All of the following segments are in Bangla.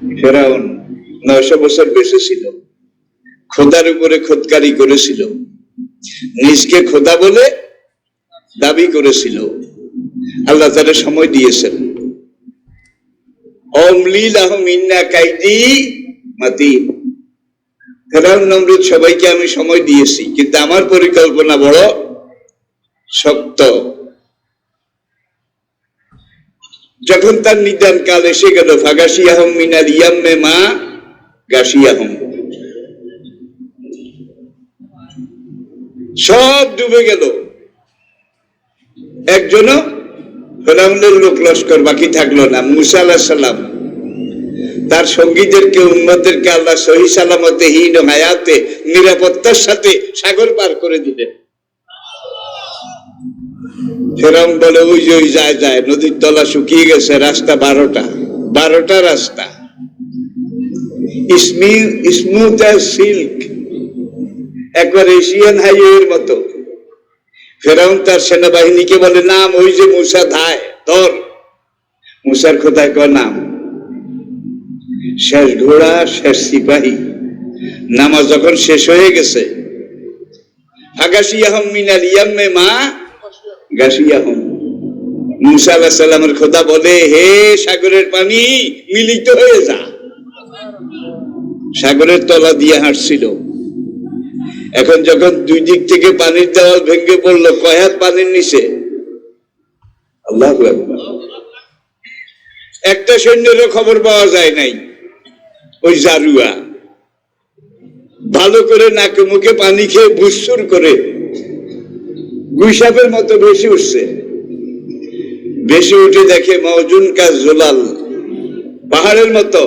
ফেরাউন 900 বছর বেঁচে ছিল, খোদার উপরে খোদকারি করেছিল, নিজকে খোদা বলে দাবি করেছিল। আল্লাহ তাআলা সময় দিয়েছেন, অমলি লাহুম ইন্না কাইদি মাতিন। ফেরাউন নমরুদ সবাইকে আমি সময় দিয়েছি, কিন্তু আমার পরিকল্পনা বড় শক্ত। যখন তার নিদান কাল এসে গেল, ফাগাশিয়াহুম মিনাল ইয়াম্মে মা গাশিয়াহুম, সব ডুবে গেল। একজনও ফেরাউনের লোক লস্কর বাকি থাকলো না। মুসা আলাইহিস সালাম তার সঙ্গীদেরকে, উম্মতদেরকে আল্লাহ সহি সালামতে হীন হায়াতে নিরাপত্তার সাথে সাগর পার করে দিলেন। ফেরাউন বলে, ওই যে ওই যায় যায়, নদীর তলা শুকিয়ে গেছে, রাস্তা 12টা রাস্তা, স্মুথ অ্যাজ সিল্ক, একবার এশিয়ান হাইওয়ের মতো। ফেরাউন তার সেনাবাহিনীকে বলে, নাম ওই যে মুসা ধায় ধর। মুসার খোদায় কয় নাম, শেষ ঘোড়া শেষ সিপাহী। নামাজ যখন শেষ হয়ে গেছে, ফাগাশিয়াহুম মিনাল ইয়াম্মে মা গাশিয়াহুম, মুসা আলাইহিস সালামের খোদা বলে, হে সাগরের পানি মিলিত হয়ে যা। সাগরের তলা দিয়ে হাঁটছিল। এখন যখন দুই দিক থেকে পানির দেওয়াল ভেঙে পড়লো, কয় হাত পানির নিচে? আল্লাহু আকবার। একটা সৈন্যেরও খবর পাওয়া যায় নাই। ওই জারুয়া ভালো করে নাকে মুখে পানি খেয়ে বুসুর করে গুইসাপের মতো ভেসে উঠছে। ভেসে উঠে দেখে মওজুন কা জোলাল, পাহাড়ের মতো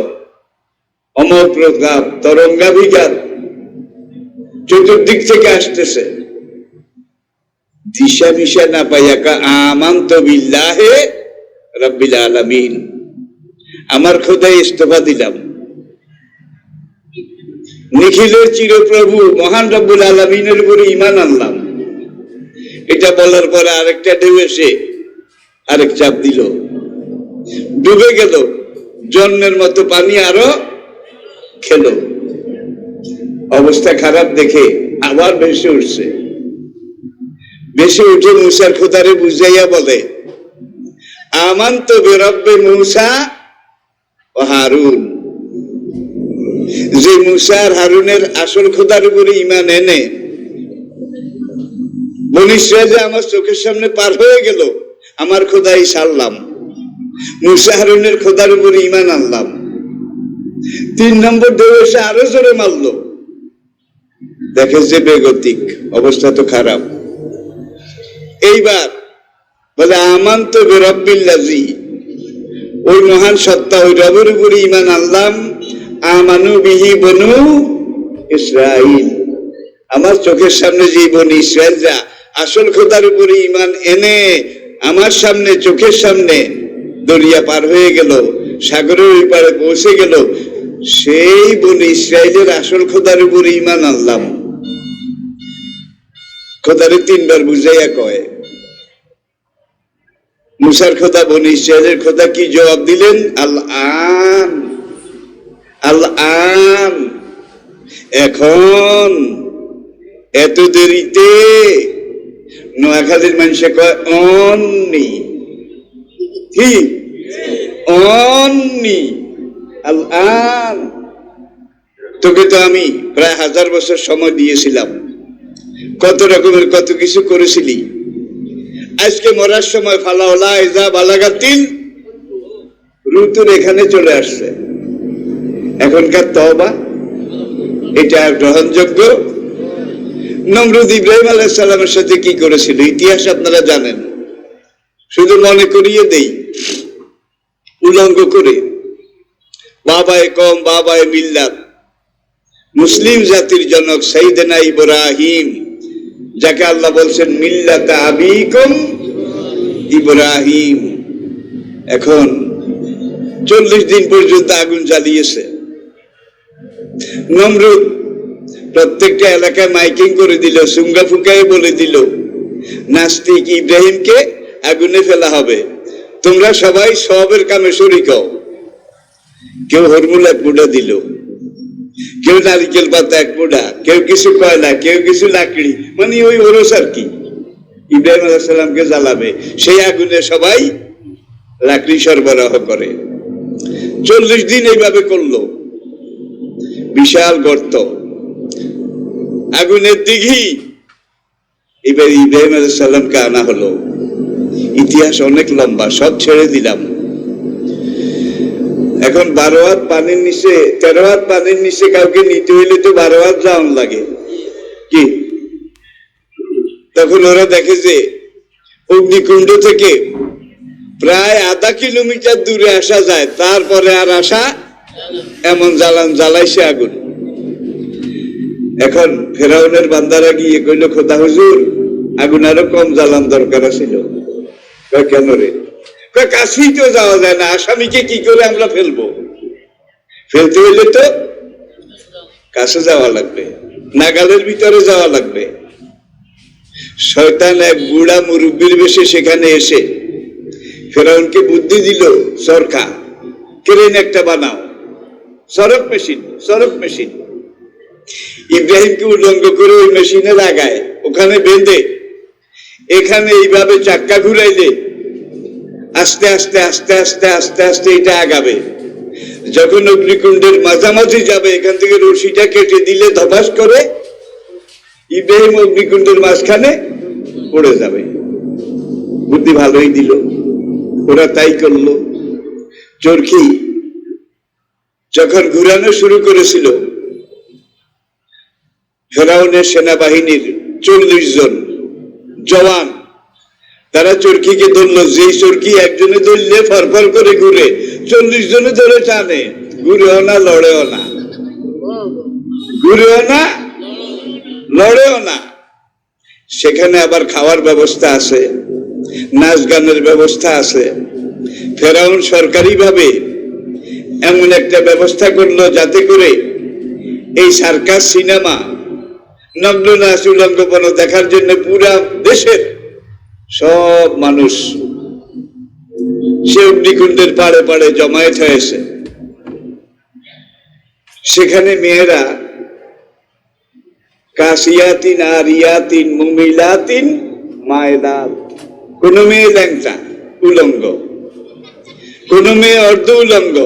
অমপ্রতাপ তরঙ্গাভিঘাত চতুর্দিক থেকে আসতেছে। দিশা মিশা না পাইয়া কা আমানতু বিল্লাহি রাব্বিল আলামিন, আমার খোদায় ইস্তফা দিলাম, নিখিলের চিরপ্রভু মহান রব্বুল আলামিনের উপরে ঈমান আনলাম। এটা বলার পরে আরেকটা ঢেউ এসে আরেক চাপ দিল, ডুবে গেল। জন্মের মতো পানি আরো খেলো। অবস্থা খারাপ দেখে আবার ভেসে উঠছে। ভেসে উঠে মুসার খোদারে বুঝাইয়া বলে, আমানতু বিরব্বি মুসা ও হারুন। যে মুসা আর হারুনের আসল খোদার উপরে ঈমান এনে বনী ইসরাইল আমার চোখের সামনে পার হয়ে গেল, আমার খোদাই ছাড়লাম, মুসা হারুনের খোদার উপরে ঈমান আনলাম। 3 নম্বর ঢেউ এসে আরো জোরে মারলো। দেখে যে বেগতিক, অবস্থা তো খারাপ। এইবার বলে, আমানতু বিরব্বিল্লাযী, ওই মহান সত্তা, ওই রবের উপরে ঈমান আনলাম। আমানু বিহি বনু ইসরাইল, আমার চোখের সামনে যে বনী ইসরাইল যা আসল খোদার উপরে ঈমান এনে আমার সামনে, চোখের সামনে দরিয়া পার হয়ে গেল, সাগরের ওই পারে পৌঁছে গেল, সেই বনী ইসরাইলের আসল খোদার উপরে ঈমান আনলাম। খোদারে 3 বার বুঝাইয়া কয়। মুসার খোদা বনী ইসরাইলের খোদা কি জবাব দিলেন? আল-আন, আল-আন, এখন, এত দেরিতে। নোয়াখালীর মানুষে কয় অননি, কি অননি, আল-আন। তোকে তো আমি প্রায় 1000 বছর সময় দিয়েছিলাম, কত রকমের কত কিছু করেছিলি। আজকে মরার সময় ফালাওলা ইজা বালাগাতিল রুতুর এখানে চলে আসছে। এখনকার তওবা এটা গ্রহণযোগ্য? নমরুদ ইব্রাহিম আলাইহিস সালামের সাথে কি করেছিল ইতিহাস আপনারা জানেন, শুধু মনে করিয়ে দেই উলঙ্গ করে। বাবায়ে কওম বাবায়ে মিল্লাত, মুসলিম জাতির জনক সাইয়েদনা ইব্রাহিম, যাকে আল্লাহ বলছেন মিল্লাতা আবিকুম ইব্রাহিম, এখন 40 দিন পর্যন্ত আগুন জ্বালিয়েছে। নমরুদ প্রত্যেকটা এলাকায় মাইকিং করে দিল, সুঙ্গা ফুকায় বলে দিল, নাস্তিক ইব্রাহিমকে আগুনে ফেলা হবে, তোমরা সবাই সবের কামে শরীক হও। কেউ হরমুল এক মুঠা দিল, কেউ নারিকেল পাতা এক মুঠা, কেউ কিছু কয়লা, কেউ কিছু লাকড়ি, মানে ওই ওরস আর কি। ইব্রাহিম আলাইহিস সালামকে জ্বালাবে, সেই আগুনে সবাই লাকড়ি সরবরাহ করে। 40 দিন এইভাবে করলো। বিশাল গর্ত, আগুনের দিঘি। এবার ইব্রাহিম আলাইহিস সালামকে আনা হলো। ইতিহাস অনেক লম্বা, সব ছেড়ে দিলাম। এখন 12 হাত পানির নিচে, 13 হাত পানির নিচে কাউকে নিতে হইলে তো 12 হাত যাওয়ান লাগে কি। তখন ওরা দেখে যে অগ্নিকুণ্ড থেকে প্রায় আধা কিলোমিটার দূরে আসা যায়, তারপরে আর আসা, এমন জ্বালাইছে আগুন। এখন ফেরাউনের বান্দারা গিয়ে কইল, খোদা হুজুর, আগুন আরো কম জ্বালান দরকার ছিল। কেন রে? কাছেই তো যাওয়া যায় না, আসামিকে কি করে আমরা ফেলবো? ফেলতে হইলে তো কাছে যাওয়া লাগবে, নাগালের ভিতরে যাওয়া লাগবে। শয়তান এক বুড়া মুরব্বীর বেশে সেখানে এসে ফেরাউনকে বুদ্ধি দিল, সরকা ক্রেন একটা বানাও, সরক মেশিন। ইব্রাহিমকে উল্লঙ্ঘ করে ওই মেশিনে লাগায়, ওখানে বেঁধে এখানে এইভাবে চাক্কা ঘুরাইলে আস্তে আস্তে আস্তে আস্তে আস্তে আস্তে এটা আগাবে। যখন অগ্নিকুণ্ডের মাঝামাঝি যাবে, এখান থেকে রশিটা কেটে দিলে ধপাস করে ইব্রাহিম অগ্নিকুণ্ডের মাঝখানে পড়ে যাবে। বুদ্ধি ভালোই দিল, ওরা তাই করলো। চরকি যখন ঘুরানো শুরু করেছিল, ফেরাউনের সেনাবাহিনীর 40 জন জওয়ান, তারা চরকিকে ধরলো। যেই চরকি একজনে ধরলে ফরফর করে ঘুরে, 40 জনে ধরে টানে, ঘুরেও না, লড়েও না, ঘুরেও না, লড়েও না। সেখানে আবার খাওয়ার ব্যবস্থা আছে, নাচ গানের ব্যবস্থা আছে। ফেরাউন সরকারি ভাবে এমন একটা ব্যবস্থা করলো যাতে করে এই সার্কাস সিনেমা, নগ্ন নাচ উলঙ্গপনা দেখার জন্য পুরা দেশের সব মানুষ সে অগ্নিকুণ্ডের পাড়ে পাড়ে জমায়েত হয়েছে। সেখানে মেয়েরা কাসিয়াতিন আরিয়াতিন মুমিলাতিন মায়লাত, কোন মেয়ে ল্যাংটা উলঙ্গ, কোন মেয়ে অর্ধ উলঙ্গ।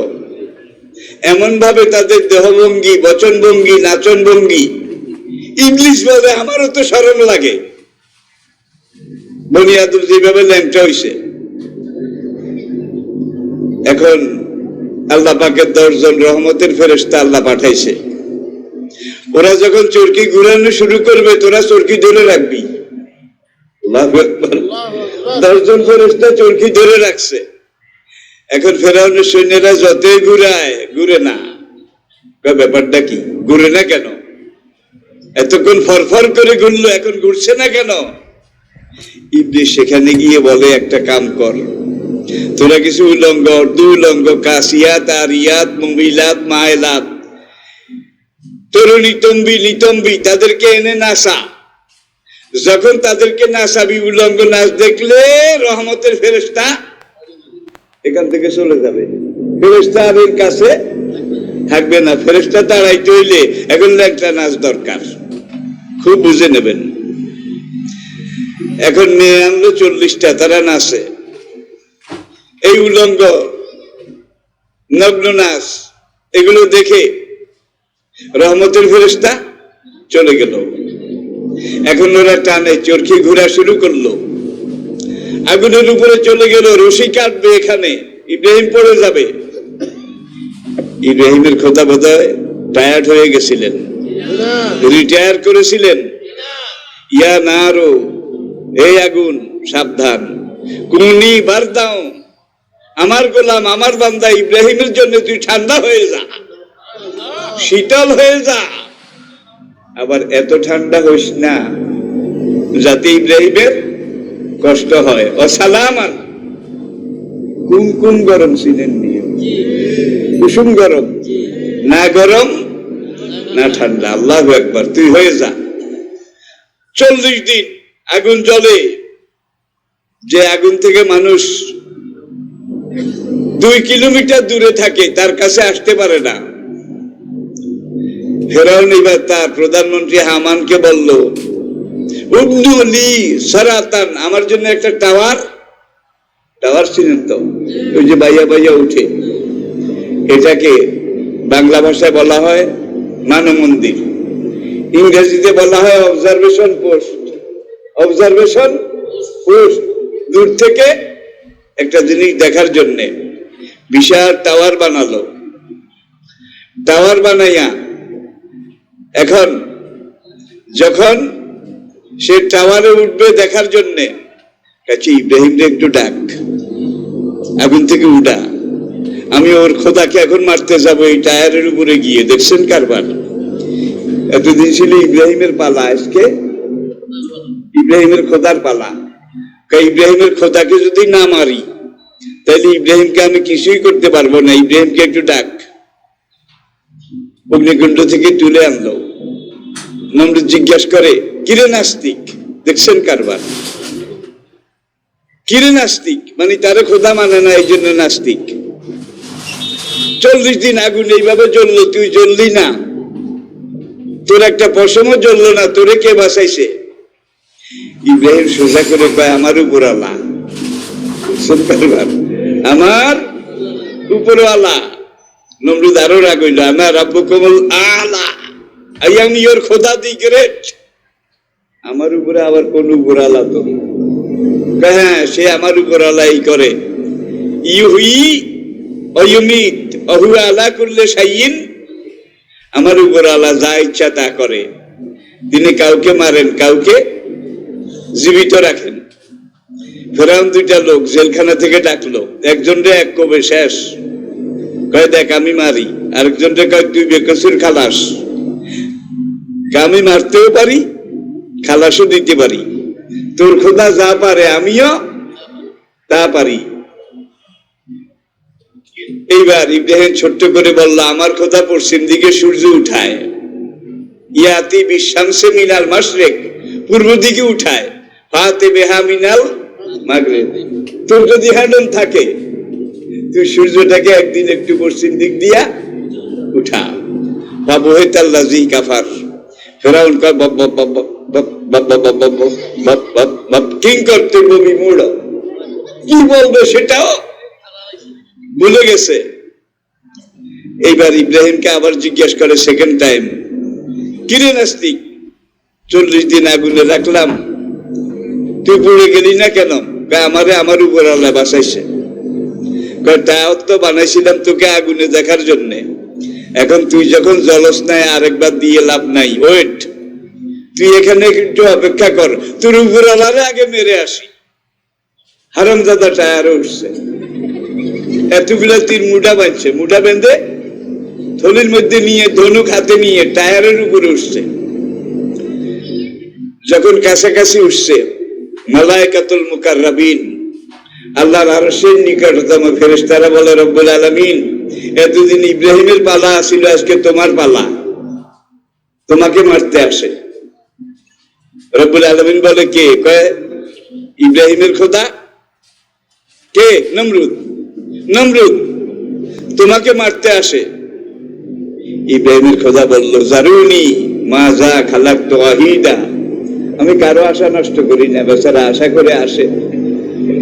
এমন ভাবে তাদের দেহভঙ্গি, বচনভঙ্গি, নাচন ভঙ্গি, ইংলিশ বলে আমারও তো শরম লাগে। বনি আদম যেভাবে ল্যাংটা হইছে, এখন আল্লাহ পাকের 10 জন রহমতের ফেরেশতা আল্লাহ পাঠাইছে। ওরা যখন চরকি ঘুরানো শুরু করবে, তোরা চরকি ধরে রাখবি। 10 জন ফেরেশতা চরকি ধরে রাখছে। এখন ফেরাউনের সৈন্যরা যতই ঘুরায়, ঘুরে না। ব্যাপারটা কি? ঘুরে না কেন? এতক্ষণ ফরফর করে ঘুরলো, এখন ঘুরছে না কেন? ইবলিস সেখানে গিয়ে বলে, একটা কাম কর, তোরা কিছু উলঙ্গ, অর্ধ উলঙ্গ, কাসিয়াত আরিয়াত মুমিলাত মায়লাত, তরুণী তম্বি নিতম্বি, তাদেরকে এনে নাচা। যখন তাদেরকে নাচাবি, উলঙ্গ নাচ দেখলে রহমতের ফেরেশতা এখান থেকে চলে যাবে। ফেরেশতা আর এর কাছে থাকবে না। ফেরেশতা তাড়াইতে হইলে এখন একটা নাচ দরকার, খুব বুঝে নেবেন। এখন মেয়ে আনলো 40টা, তারা নাচে। এই উলঙ্গ নগ্ন নাচ এগুলো দেখে রহমতের ফেরেশতা চলে গেল। এখন ওরা টানে, চরকি ঘোরা শুরু করলো, আগুনের উপরে চলে গেল, রশি কাটবে, এখানে ইব্রাহিম পড়ে যাবে। ইব্রাহিমের খোদা বোধহয় টায়ার্ড হয়ে গেছিলেন, রিটায়ার করেছিলেন। ইয়া নারো, এই আগুন সাবধান, কুনি বারদাও, আমার গোলাম, আমার বান্দা ইব্রাহিমের জন্য তুই ঠান্ডা হয়ে যা, শীতল হয়ে যা। আবার এত ঠান্ডা হইস না যাতে ইব্রাহিমের কষ্ট হয়। অসালামান, কুমকুম গরম ছিলেন, কুসুম গরম, না গরম না ঠান্ডা। আল্লাহু আকবার, তুই হয়ে যা। 40 দিন আগুন জ্বলে, যে আগুন থেকে মানুষ 2 কিলোমিটার দূরে থাকে, তার কাছে আসতে পারে না। ফেরাউন এবার তার প্রধানমন্ত্রী হামানকে বলল, উবনু লি সারাতান, আমার জন্য একটা টাওয়ার ছিলেন তো, ওই যে বাইয়া বাইয়া উঠে, এটাকে বাংলা ভাষায় বলা হয় মানমন্দির, ইংরেজিতে বলা হয় অবজারভেশন পোস্ট। দূর থেকে একটা জিনিস দেখার জন্য বিশাল টাওয়ার বানালো। টাওয়ার বানাইয়া এখন যখন সে টাওয়ারে উঠবে দেখার জন্য, কাছে ইব্রাহিমকে একটু ডাক, আগুন থেকে উঠা, আমি ওর খোদাকে এখন মারতে যাব এই টায়ারের উপরে গিয়ে। দেখছেন কারবার? এতদিন ছিল ইব্রাহিমের পালা, আজকে ইব্রাহিমের খোদার পালা। ইব্রাহিমের খোদাকে যদি না মারি তাহলে ইব্রাহিমকে আমি কিছুই করতে পারবো না। ইব্রাহিমকে একটু ডাক। অগ্নিকুণ্ড থেকে তুলে আনলো। নমরুদ জিজ্ঞাসা করে, কিরে নাস্তিক? দেখছেন কারবার? কিরে নাস্তিক মানে তারে খোদা মানে না, এই জন্য নাস্তিক। 40 দিন আগুন এইভাবে জ্বললো, তুই জ্বললি না, তোর একটা পশমও জ্বললো না, তোরে কে বাঁচাইছে? ইব্রাহিম সোজা করে কয়, আমার উপরওয়ালা। আমার উপরওয়ালা। নমরুদ আরো রাগ হইল, আমার রাব্বুকুমুল আলা, আই এম ইওর খোদা দি গ্রেট। আমার উপরে আবার কোন উপরওয়ালা? তো হ্যাঁ, সে আমার উপরওয়ালাই করে। ইউহি অয়ুমিত অহু আলা কুল্লি শাইইন, আমার উপরওয়ালা যা ইচ্ছা তা করে। তিনি কাউকে মারেন, কাউকে জীবিত রাখেন। ফেরাউন 2টা লোক জেলখানা থেকে ডাকলো, একজনরে এক কবে শেষ, কয় দেখ আমি মারি, আরেকজনরে কয় তুই বেকসুর খালাস। আমি মারতেও পারি, খালাসও দিতে পারি, তোর খোদা যা পারে আমিও তা পারি। এইবার ইব্রাহিম ছোট্ট করে বলল, আমার খোদা পশ্চিম দিকে সূর্য উঠায়, ইয়াতি বিশামসে মিনাল মাশরিক, পূর্ব দিকে উঠায়, ফাতে বিহা মিনাল মাগরিব। তোর যদি হ্যান্ডন থাকে, তুই সূর্যটাকে একদিন একটু পশ্চিম দিক দিয়া উঠা। ফাবুহিতাল্লাযী কাফার। ফেরাউন কয়, কিং কর্তব্য বিমূঢ়, কি বলবে সেটাও ভুলে গেছে। এইবার ইব্রাহিমকে আবার জিজ্ঞাসা করে সেকেন্ড টাইম, কিরে নাস্তিক, 40 দিন আগুনে রাখলাম, তুই পড়ে গেলি না কেন? আমারে আমার উপর আল্লাহ বাঁচাইছে। তাও তো বানাইছিলাম তোকে আগুনে দেখার জন্যে, এখন তুই যখন জলস নাই আরেকবার দিয়ে লাভ নাই, ওয়েট, তুই এখানে একটু অপেক্ষা কর, তোর উপর আল্লাহরে আগে মেরে আসি। হারামজাদা টায়ারে উঠছে, এতগুলো তীর মুঠা বাঁধছে, মুঠা বেঁধে থলির মধ্যে নিয়ে, ধনুক হাতে নিয়ে টায়ারের উপরে উঠছে। যখন কাছাকাছি উঠছে, মালায়েকাতুল মুকাররাবিন, আল্লাহর আরশের নিকটতম ফেরেশতারা বলে, রব্বুল আলামিন, এতদিন ইব্রাহিমের পালা ছিল, আজকে তোমার পালা, তোমাকে মারতে আসে। রব্বুল আলামিন বলে, কে? কয় ইব্রাহিমের খোদা। কে? নমরুদ। নমরুদ তোমাকে মারতে আসে। ইব্রাহিমের খোদা বলল, জারুনি মা যা খালাকতু ওয়াহিদা, আমি কারো আশা নষ্ট করি না, বেচারা আশা করে আসে,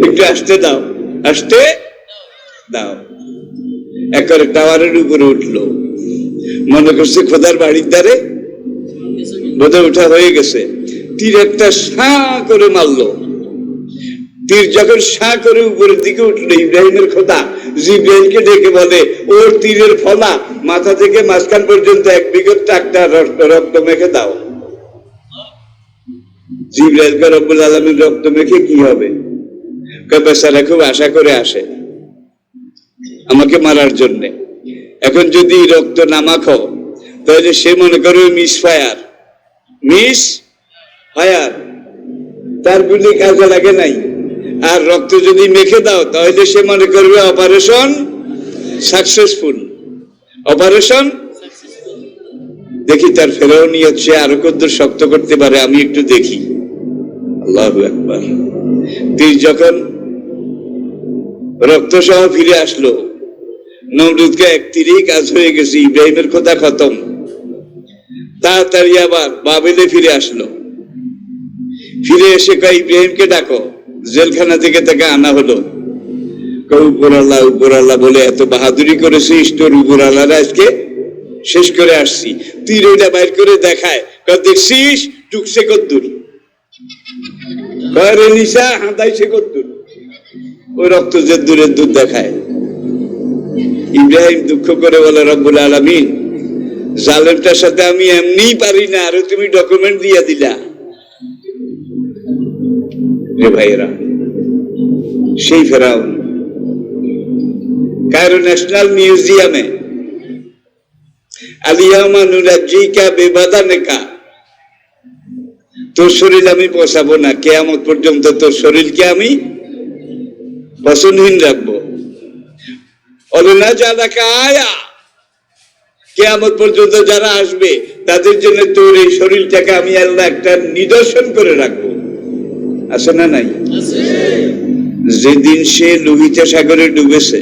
একটু আসতে দাও, আসতে দাও। একবারে টাওয়ারের উপরে উঠলো, মনে করছে খোদার বাড়ির দ্বারে বোধহয় উঠা হয়ে গেছে। তীর একটা সাঁ করে মারলো। তীর যখন সাঁ করে উপরের দিকে উঠলো, ইব্রাহিমের খোদা জিব্রাইলকে ডেকে বলে, ওর তীরের ফলা মাথা থেকে মাঝখান পর্যন্ত 1 বিঘত টাকটা রক্ত মেখে দাও। জিব্রাইলকে রব্বুল আলামিন রক্ত মেখে কি হবে? বেচারা খুব আশা করে আসে আমাকে মারার জন্য। এখন যদি রক্ত না মাখো তাহলে সে মনে করবে মিস ফায়ার, তার গুলি কাজে লাগে নাই। আর রক্ত যদি মেখে দাও তাহলে সে মনে করবে অপারেশন সাকসেসফুল, অপারেশন। দেখি তার ফেরাউনিয়ত সে আরো কতদূর শক্ত করতে পারে, আমি একটু দেখি। আল্লাহু আকবার। তীর যখন রক্ত সহ ফিরে আসলো, নমরুদকে এক তীরেই কাজ হয়ে গেছে, ইব্রাহিমের কথা খতম। তাড়াতাড়ি আবার বাবেলে ফিরে আসলো। ফিরে এসে কয় ইব্রাহিমকে ডাকো। জেলখানা থেকে তাকে আনা হলো। উপরাল্লাহ উপরাল্লাহ বলে এত বাহাদুরি করেছিস, তোর উপরাল্লাহরা আজকে শেষ করে আসছি। তীর ওইটা বাইর করে দেখায়, দেখছিস টুকছে কদ্দুর, নিশা হাঁদাইছে কদ্দুর, ওই রক্ত যে দূরের দূর দেখায়। ইব্রাহিম দুঃখ করে বলে, রব্বুল আলামিন, জালেমটার সাথে আমি এমনিই পারি না, আরো তুমি ডকুমেন্ট দিয়া দিলা। রে ভাইয়েরা, সেই ফেরাউন কায়রো ন্যাশনাল মিউজিয়ামে আলিয়ামা নুরাজ্জিকা বিবাদানিকা, তোর শরীর আমি পোষাবো না, কিয়ামত পর্যন্ত তোর শরীরকে আমি পছন্দহীন রাখবো। অলনা জালাকা আয়া, কিয়ামত পর্যন্ত যারা আসবে তাদের জন্য তোর এই শরীরটাকে আমি আল্লাহ একটা নিদর্শন করে রাখবো। আছে না নাই? যেদিন সে লোহিত সাগরে ডুবেছে,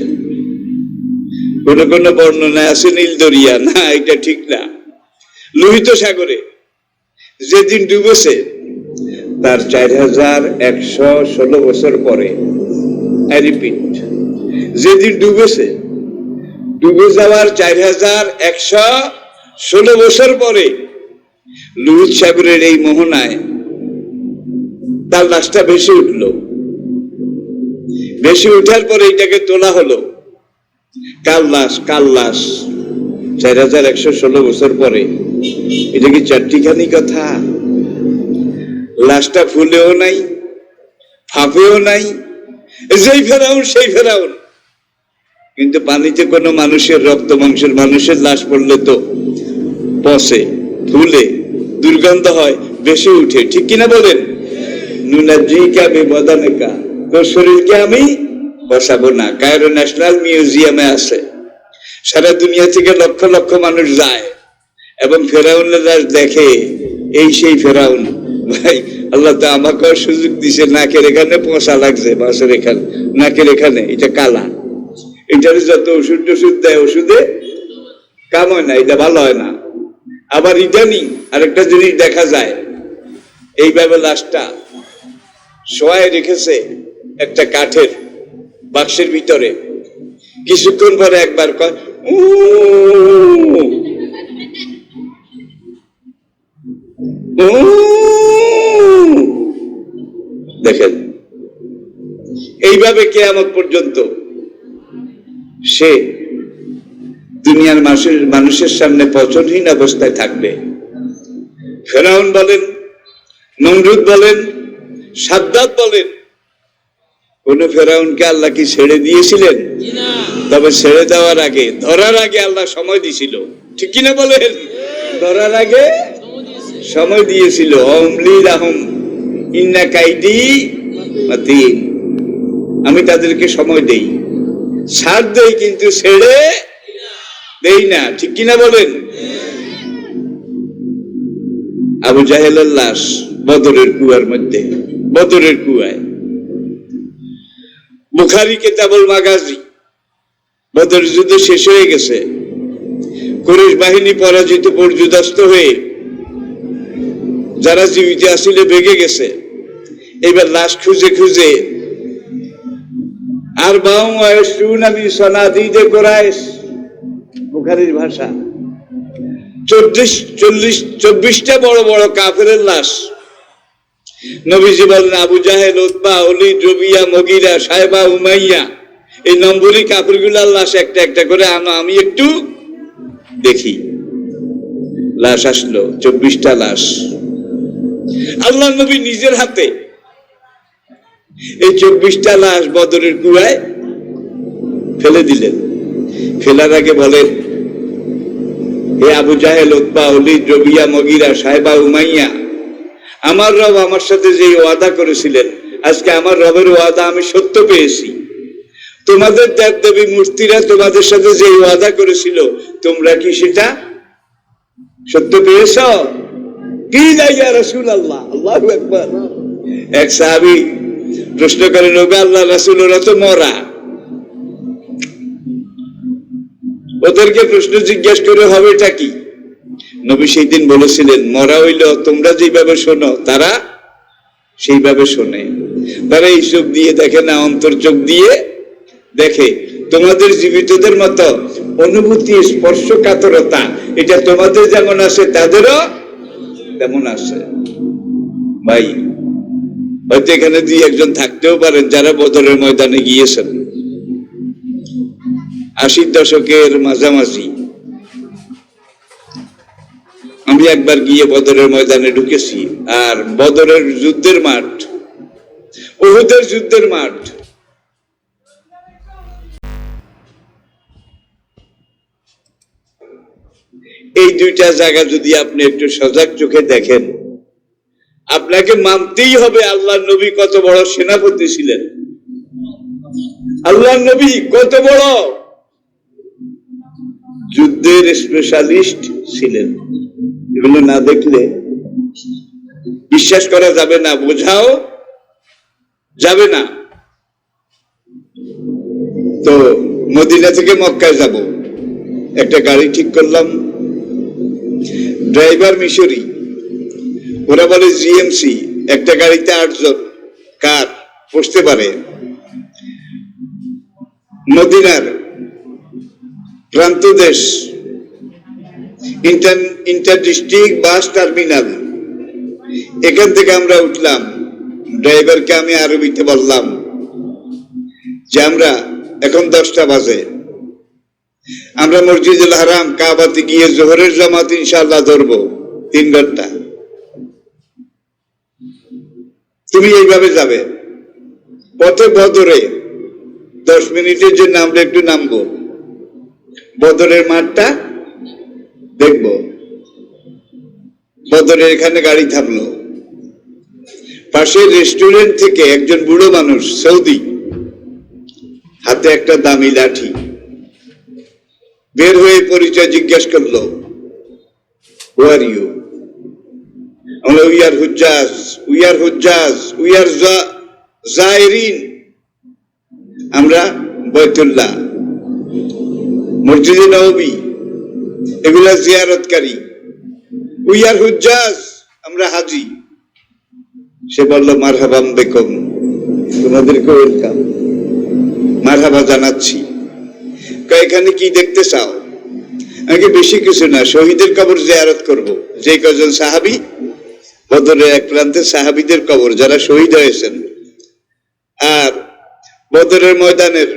কোন কোন বর্ণনায় আছে নীল দরিয়া, না এটা ঠিক না, লোহিত সাগরে যেদিন ডুবেছে তার 4116 বছর পরে, রিপিট, যেদিন ডুবেছে, ডুবে যাওয়ার 4116 বছর পরে লোহিত সাগরের এই মোহনায় তার লাশটা ভেসে উঠল। ভেসে উঠার পরে এটাকে তোলা হলো। কাল লাশ 4116 বছর পরে, এটা কি চারটিখানি কথা? লাশটা ফুলেও নাই, ফাঁপেও নাই, যেই ফেরাউন সেই ফেরাউন। কিন্তু পানিতে কোনো মানুষের রক্ত মাংসের মানুষের লাশ পড়লে তো পচে, ফুলে, দুর্গন্ধ হয়, ভেসে উঠে, ঠিক কিনা বলেন? নুনাজ্জিকা বিবাদানিকা, তোর শরীরকে আমি বসাবো না। কায়রো ন্যাশনাল মিউজিয়ামে আছে, সারা দুনিয়া থেকে লক্ষ লক্ষ মানুষ যায় এবং ফেরাউনের লাশ দেখে। এই সেই ফেরাউন। ভাই, আল্লাহ তো আমাকে সুযোগ দিছে, নাকের এখানে পোঁছা লাগছে, বাসের এখানে, নাকের এখানে, এটা কালা, এটার যত ওষুধ টষুধ দেয়, ওষুধে কাম হয় না, এটা ভালো হয় না। আবার ইদানিং আরেকটা জিনিস দেখা যায়, এইভাবে লাশটা শোয়ায় রেখেছে একটা কাঠের বাক্সের ভিতরে। কিছুক্ষণ পরে একবার কয়, দেখেন, এইভাবে কিয়ামত পর্যন্ত সে দুনিয়ার মানুষের সামনে পচনহীন অবস্থায় থাকবে। ফেরাউন বলেন, নমরুদ বলেন, সাদ্দাত বলেন, কোন ফেরাউনকে আল্লাহ কি ছেড়ে দিয়েছিলেন? তবে ছেড়ে দেওয়ার আগে, ধরার আগে আল্লাহ সময় দিয়েছিল, ঠিক কিনা বলেন? ধরার আগে সময় দিয়েছিল। অমলি লাহুম ইন্না কাইদি মাতিন, আমি তাদেরকে সময় দেই, ছাড় দেই, কিন্তু ছেড়ে দেই না, ঠিক কিনা বলেন? আবু জাহেলের লাশ বদরের কুয়ার মধ্যে, বদরের কুয়ায়। বুখারী কিতাবুল মাগাজি, বদর যুদ্ধ শেষ হয়ে গেছে, কুরাইশ বাহিনী পরাজিত পর্যুদস্ত হয়ে যারা জীবিত আসলে ভেগে গেছে। এবার লাশ খুঁজে খুঁজে, আর বুখারীর ভাষা, 24টা বড় বড় কাফেরের লাশ। নবীজি বলেন, আবু জাহেল, উতবা, ওলীদ, রবিয়া, মগিরা, সায়বা, উমাইয়া, এই নম্বরী কাফেরগুলার লাশ একটা একটা করে আনো, আমি একটু দেখি। লাশ আসলো, 24টা লাশ। আল্লাহ নবী নিজের হাতে এই 24টা লাশ বদরের কুয়ায় ফেলে দিলেন। ফেলার আগে বলেন, হে আবু জাহেল, উতবা, ওলীদ, রবিয়া, মগিরা, সায়বা, উমাইয়া, আমার রব আমার সাথে যে ওয়াদা করেছিলেন, আজকে আমার রবের ওয়াদা আমি সত্য পেয়েছি। তোমাদের দেবদেবী মূর্তিরা তোমাদের সাথে যে ওয়াদা করেছিল, তোমরা কি সেটা সত্য পেয়েছ? কি ইয়া রাসূলুল্লাহ, আল্লাহু আকবার। এক সাহাবী প্রশ্ন করেন, ওগো আল্লাহর রাসূল, ওরা তো মরা, ওদেরকে প্রশ্ন জিজ্ঞাসা করে হবেটা কি? নবী সেই দিন বলেছিলেন, মরা হইল তোমরা যেভাবে শোনো তারা সেইভাবে শোনে। তারা এই চোখ দিয়ে দেখে না, অন্তর চোখ দিয়ে দেখে। তোমাদের জীবিতদের মতো অনুভূতি, স্পর্শ, কাতরতা এটা তোমাদের যেমন আছে তাদেরও তেমন আছে। ভাই, হয়তো এখানে দুই একজন থাকতেও পারেন যারা বদরের ময়দানে গিয়েছেন 80 দশকের মাঝামাঝি। আমি একবার গিয়ে বদরের ময়দানে ঢুকেছি, আর বদরের যুদ্ধের মাঠ, উহুদের যুদ্ধের মাঠ, এই দুইটা জায়গা যদি আপনি একটু সজাগ চোখে দেখেন, আপনাকে মানতেই হবে আল্লাহর নবী কত বড় সেনাপতি ছিলেন, আল্লাহর নবী কত বড় যুদ্ধের স্পেশালিস্ট ছিলেন। এগুলো না দেখলে বিশ্বাস করা যাবে না, বোঝাও যাবে না। তো মদিনা থেকে মক্কায় যাব, একটা গাড়ি ঠিক করলাম, ড্রাইভার মিশরি, ওরা বলে জিএমসি, একটা গাড়িতে 8 জন কার বসতে পারে। মদিনার প্রান্তদেশ, ইন্টার ডিস্ট্রিক্ট বাস টার্মিনাল, এখান থেকে আমরা উঠলাম। ড্রাইভারকে আমি আরবিতে বললাম যে আমরা এখন 10টা বাজে, আমরা মসজিদুল হারাম কাবাতে গিয়ে জোহরের জামাত ইনশাআল্লাহ ধরবো 3 ঘন্টা। তুমি এইভাবে যাবে, পথে বদরে 10 মিনিটের জন্য আমরা একটু নামবো, বদরের মাঠটা দেখবো। বদরের এখানে গাড়ি থামলো, পাশে রেস্টুরেন্ট থেকে একজন বুড়ো মানুষ সৌদি, হাতে একটা দামি লাঠি, বের হয়ে পরিচয় জিজ্ঞেস করলো, হু আর ইউ? আমরা উই আর হুজ্জাজ, উই আর হুজ্জাজ, উই আর জায়রিন, আমরা বাইতুল্লাহ, মসজিদে নববী এগুলা জিয়ারতকারী, উই আর হুজ্জাজ, আমরা হাজি। সে বলল, মারহাবাম বেকুম, তোমাদেরকে ওয়েলকাম, মারহাবা জানাচ্ছি। এখানে কি দেখতে চাও? আমাকে বেশি কিছু না, শহীদের কবর জিয়ারত করব। যে কজন সাহাবী, বদরের এক প্রান্তে সাহাবীদের কবর যারা শহীদ হয়েছেন। আর বদরের ময়দানের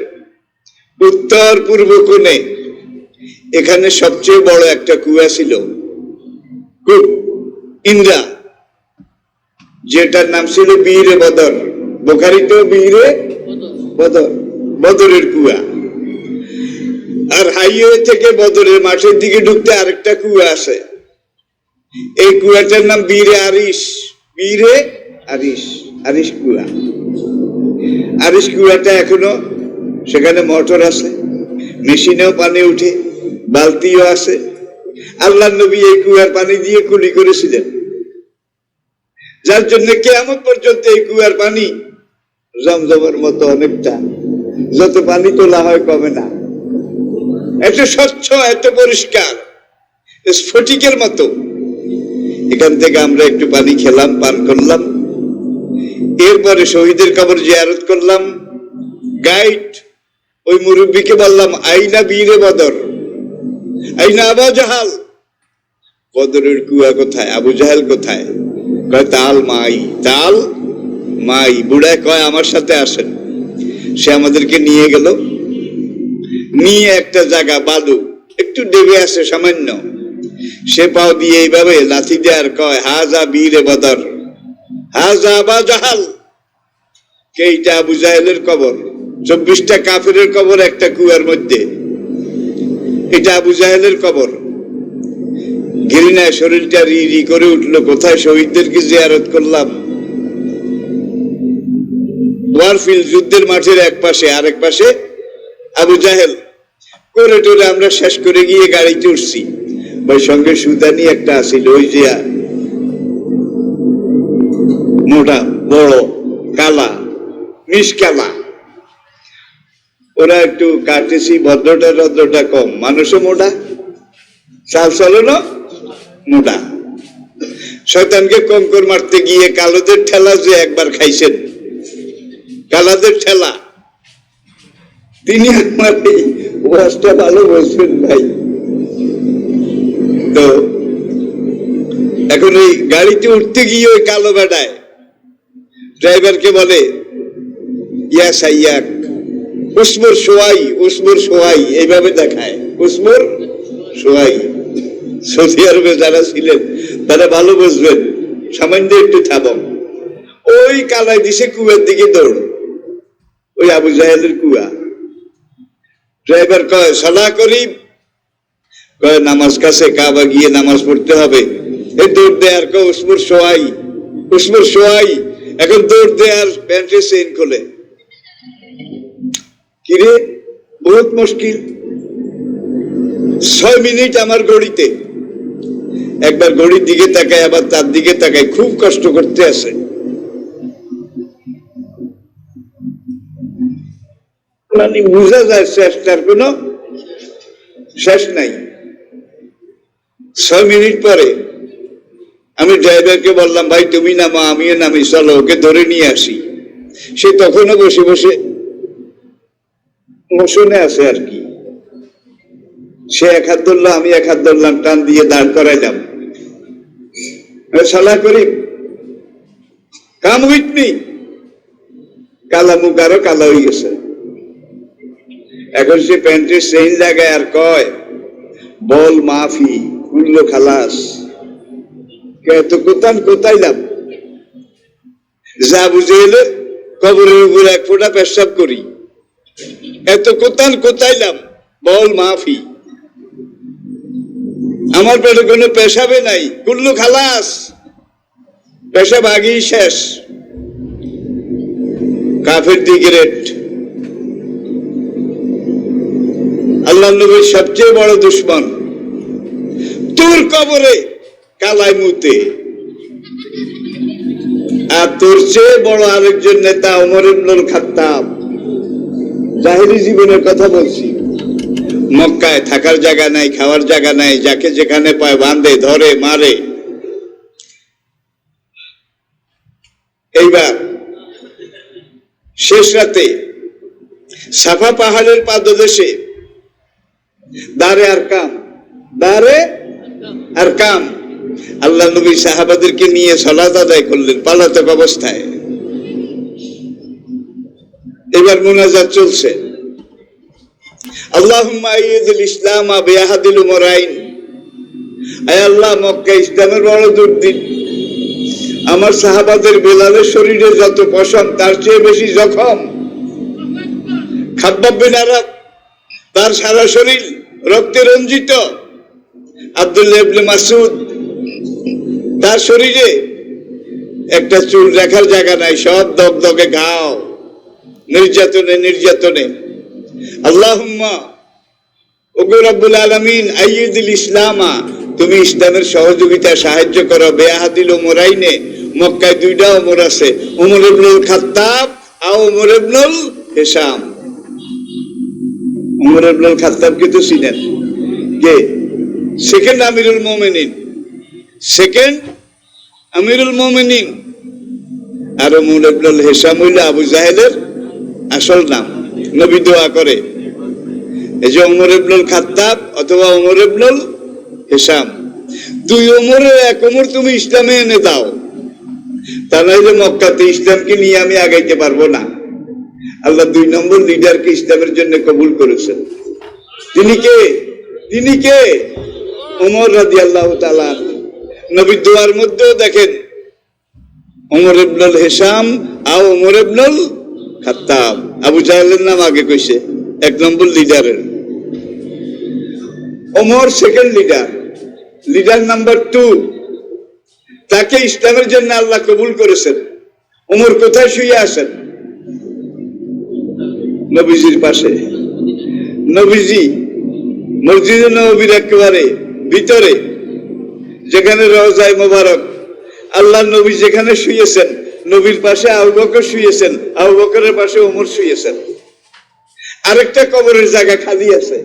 উত্তর পূর্ব কোণে এখানে সবচেয়ে বড় একটা কুয়া ছিল, কূপ ইন্দ্রা, যেটার নাম ছিল বীরে বদর। বুখারীতেও বীরে বদর, বদরের কুয়া। আর হাইওয়ে থেকে বদরের মাঠের দিকে ঢুকতে আরেকটা কুয়া আছে, এই কুয়াটার নাম বীরে আরিশ, বীরে আরিশ, আরিশ কুয়া। আরিশ কুয়াটা এখনো সেখানে মোটর আছে, মেশিনেও পানি উঠে, বালতিও আছে। আল্লাহর নবী এই কুয়ার পানি দিয়ে কুলি করেছিলেন, যার জন্য কিয়ামত পর্যন্ত এই কুয়ার পানি জমজমের মতো অনেকটা, যত পানি তোলা হয় কমে না, এত স্বচ্ছ, এত পরিষ্কার, স্ফটিকের মতো। এখান থেকে আমরা একটু পানি খেলাম, পান করলাম, এরপরে শহীদের কবর জিয়ারত করলাম। গাইড ওই মুরব্বীকে বললাম, আইনা বীরে বদর, আইনা আবু জাহাল, বদরের কুয়া কোথায়, আবু জাহেল কোথায়? কয় তাল মাই, তাল মাই। বুড়ায় কয় আমার সাথে আসেন। সে আমাদেরকে নিয়ে গেল, নিয়ে একটা জায়গা বালু, একটু ডেবে আছে সামান্য, সে পাও দিয়ে এইভাবে লাথি দেয়ার কয়, হাজা বীরে বদর, হাজা আবু জাহাল। এইটা আবু জাহেলের কবর, 24টা কাফেরের কবর একটা কুয়ার মধ্যে, এটা আবু জাহেলের কবর। ঘৃণায় শরীরটা রি রি করে উঠলো, কোথায় শহীদদেরকে জিয়ারত করলাম। ওয়ারফিল্ড যুদ্ধের মাঠের এক পাশে, আরেক পাশে আবু জাহেল। করে টোরে আমরা শেষ করে গিয়ে গাড়িতে উঠছি। ওই সঙ্গে সুদানি একটা আসিল, ওই যে মোটা বড় কালা, মিস কালা। ওরা একটু কাটেছি, ভদ্রটা কম, মানুষও মোটা, চাল চলনও মোটা। শয়তানকে কঙ্কর মারতে গিয়ে কালোদের ঠেলা যে একবার খাইছেন, কালাদের ঠেলা, তিনি আমার এই ওয়াজটা ভালো বলছেন ভাই। তো এখন এই গাড়িতে উঠতে গিয়ে ওই কালো বেটায় ড্রাইভারকে বলে, ইয়া সাইয়াক উসমুর সোয়াই, এইভাবে দেখায়, উসমুর সোয়াই। সৌদি আরবে যারা ছিলেন তারা ভালো বুঝবেন, সামান্য একটু থামম, ওই কালাই দিছে কুয়ার দিকে দৌড়, ওই আবু জাহেলের কুয়া। ড্রাইভার কয় সালা করি, কয় নামাজ কাছে, কাবা গিয়ে নামাজ পড়তে হবে, এই দৌড় দেয়। আর কয় উসমুর সোয়াই, এখন দৌড় দেয় আর প্যান্টের চেইন খোলে। কিরে, বহুত মুশকিল। 6 মিনিট আমার ঘড়িতে, একবার ঘড়ির দিকে তাকায় আবার তার দিকে তাকায়, খুব কষ্ট করতে আছে। মানে বোঝা যায় চেষ্টার কোনো শেষ নাই। 6 মিনিট পরে আমি ড্রাইভারকে বললাম, ভাই তুমি নামো, আমিও নামি, চলো ওকে ধরে নিয়ে আসি। সে তখনও বসে বসে মোশনে আছে আর কি। সে এক হাত ধরলো, আমি এক হাত ধরলাম, টান দিয়ে দাঁড় করাইলাম। সালা করি, কাম উইথ মি। কালা মুখ আরো কালা হয়ে গেছে। এখন সে প্যান্টের চেইন লাগায় আর কয়, বল মাফি, কুল্লো খালাস। এত কোথাইলাম, যা বুঝে এলে কবরের উপর এক ফোঁটা পেশাব করি, এত কোথাইলাম, বল মাফি। আমার পেটে কোনো পেশাবে নাই, কুল্লু খালাস, পেশাব আগেই শেষ। কাফের দিগ্রেট, আল্লাহ নবীর সবচেয়ে বড় দুশ্মন, তোর কবরে কালাই মুতে। আর তোর চেয়ে বড় আরেকজন নেতা ওমর ইবনুল খাত্তাব। জাহেলি জীবনের কথা বলছি। মক্কায় থাকার জায়গা নাই, খাওয়ার জায়গা নাই, যাকে যেখানে পায় বাঁধে, ধরে, মারে। এইবার শেষ রাতে সাফা পাহাড়ের পাদদেশে দারে আর কাম আল্লাহ নবী সাহাবাদেরকে নিয়ে সালাত আদায় করলেন পলাতক অবস্থায়। এবার মুনাজাত চলছে, আল্লাহুম্মা আইয়িদিল ইসলাম বিআহাদিল উমরাইন। আয় আল্লাহ, মক্কা ইসলামের বড় দুর্দিন। আমার সাহাবাদের বেলালের শরীরে যত পশম, তার চেয়ে বেশি জখম। খাব্বাব বিন আরাব, তার সারা শরীর রক্তে রঞ্জিত। আব্দুল্লাহ ইবনে মাসউদ, তার শরীরে একটা চুল রাখার জায়গা নাই, সব দগদগে ঘাও, নির্যাতনে। আল্লাহুম্মা ওগো রব্বুল আলামিন, আইয়িদিল ইসলামা, তুমি ইসলামের সহযোগিতা সাহায্য করো। বিআহাদিল উমরাইনে, মক্কায় 2টা ওমর আছে, ওমর ইবনুল খাত্তাব আর ওমর ইবনুল হিশাম। ওমর ইবনুল খাত্তাবকে তো চিনেন, কে? সেকেন্ড আমিরুল মুমিনিন। আর ওমর ইবনুল হিশাম হইল আবু জাহেলের আসল নাম। নবী দোয়া করে, এই যে ওমর ইবনুল খাত্তাব অথবা ওমর ইবনুল হিশাম, 2 ওমরের 1 ওমর তুমি ইসলামে এনে দাও, তা নইলে মক্কাতে ইসলামকে নিয়ে আমি আগাইতে পারবো না। আল্লাহ 2 নম্বর লিডারকে ইসলামের জন্য কবুল করেছেন। তিনি কে? ওমর রাদিয়াল্লাহু তাআলা। নবী দোয়ার মধ্যেও দেখেন ওমর ইবনুল হিশাম আর ওমর ইবনুল খাত্তাব। আবু জাহেলের নাম আগে কইছে, 1 নম্বর লিডারের। ওমর সেকেন্ড লিডার নাম্বার 2, তাকে ইসলামের জন্য আল্লাহ কবুল করেছেন। ওমর কোথায় শুয়ে আছেন? নবীজির পাশে। নবীজি মসজিদে নববীর একেবারে ভিতরে, যেখানে রওজায়ে মোবারক, আল্লাহ নবী যেখানে শুয়েছেন, নবীর পাশে আবু বকর শুয়েছেন, আবু বকরের পাশে ওমর শুয়েছেন। আরেকটা কবরের জায়গা খালি আছে,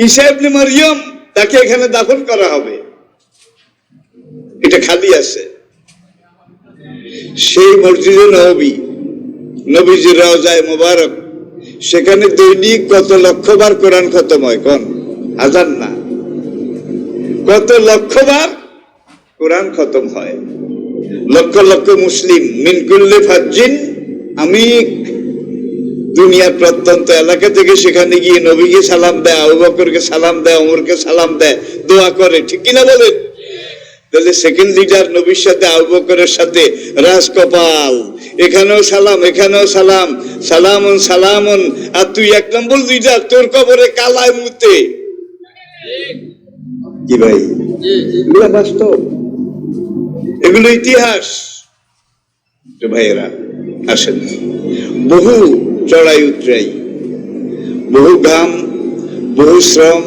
ঈসা ইবনে মারইয়াম, তাকে এখানে দাফন করা হবে, এটা খালি আছে। সেই মসজিদে নববী, নবীজির রওজায়ে মুবারক, সেখানে দৈনিক কত লক্ষবার কোরআন খতম হয়, কোন হাজার না, কত লক্ষবার কোরআন খতম হয়। লক্ষ লক্ষ মুসলিম মিন কুল্লি ফাজ্জিন আমিক, দুনিয়ার প্রত্যন্ত এলাকা থেকে সেখানে গিয়ে নবীকে সালাম দেয়, আবু বকরকে সালাম দেয়, ওমরকে সালাম দেয়, দোয়া করে, ঠিক কিনা বলেন? তাহলে সেকেন্ড লিডার নবীর সাথে আবু বকরের সাথে রাজকপাল, এখানেও সালাম, এখানেও সালাম, সালামুন সালামুন, আর তুই এক নম্বর লিডার, তোর কবরে কালায় মুতে। কি ভাই, এগুলো বাস্তব, এগুলো ইতিহাস। ভাইয়েরা আসেন, বহু চড়াই উতরাই, বহু ঘাম, বহু শ্রম,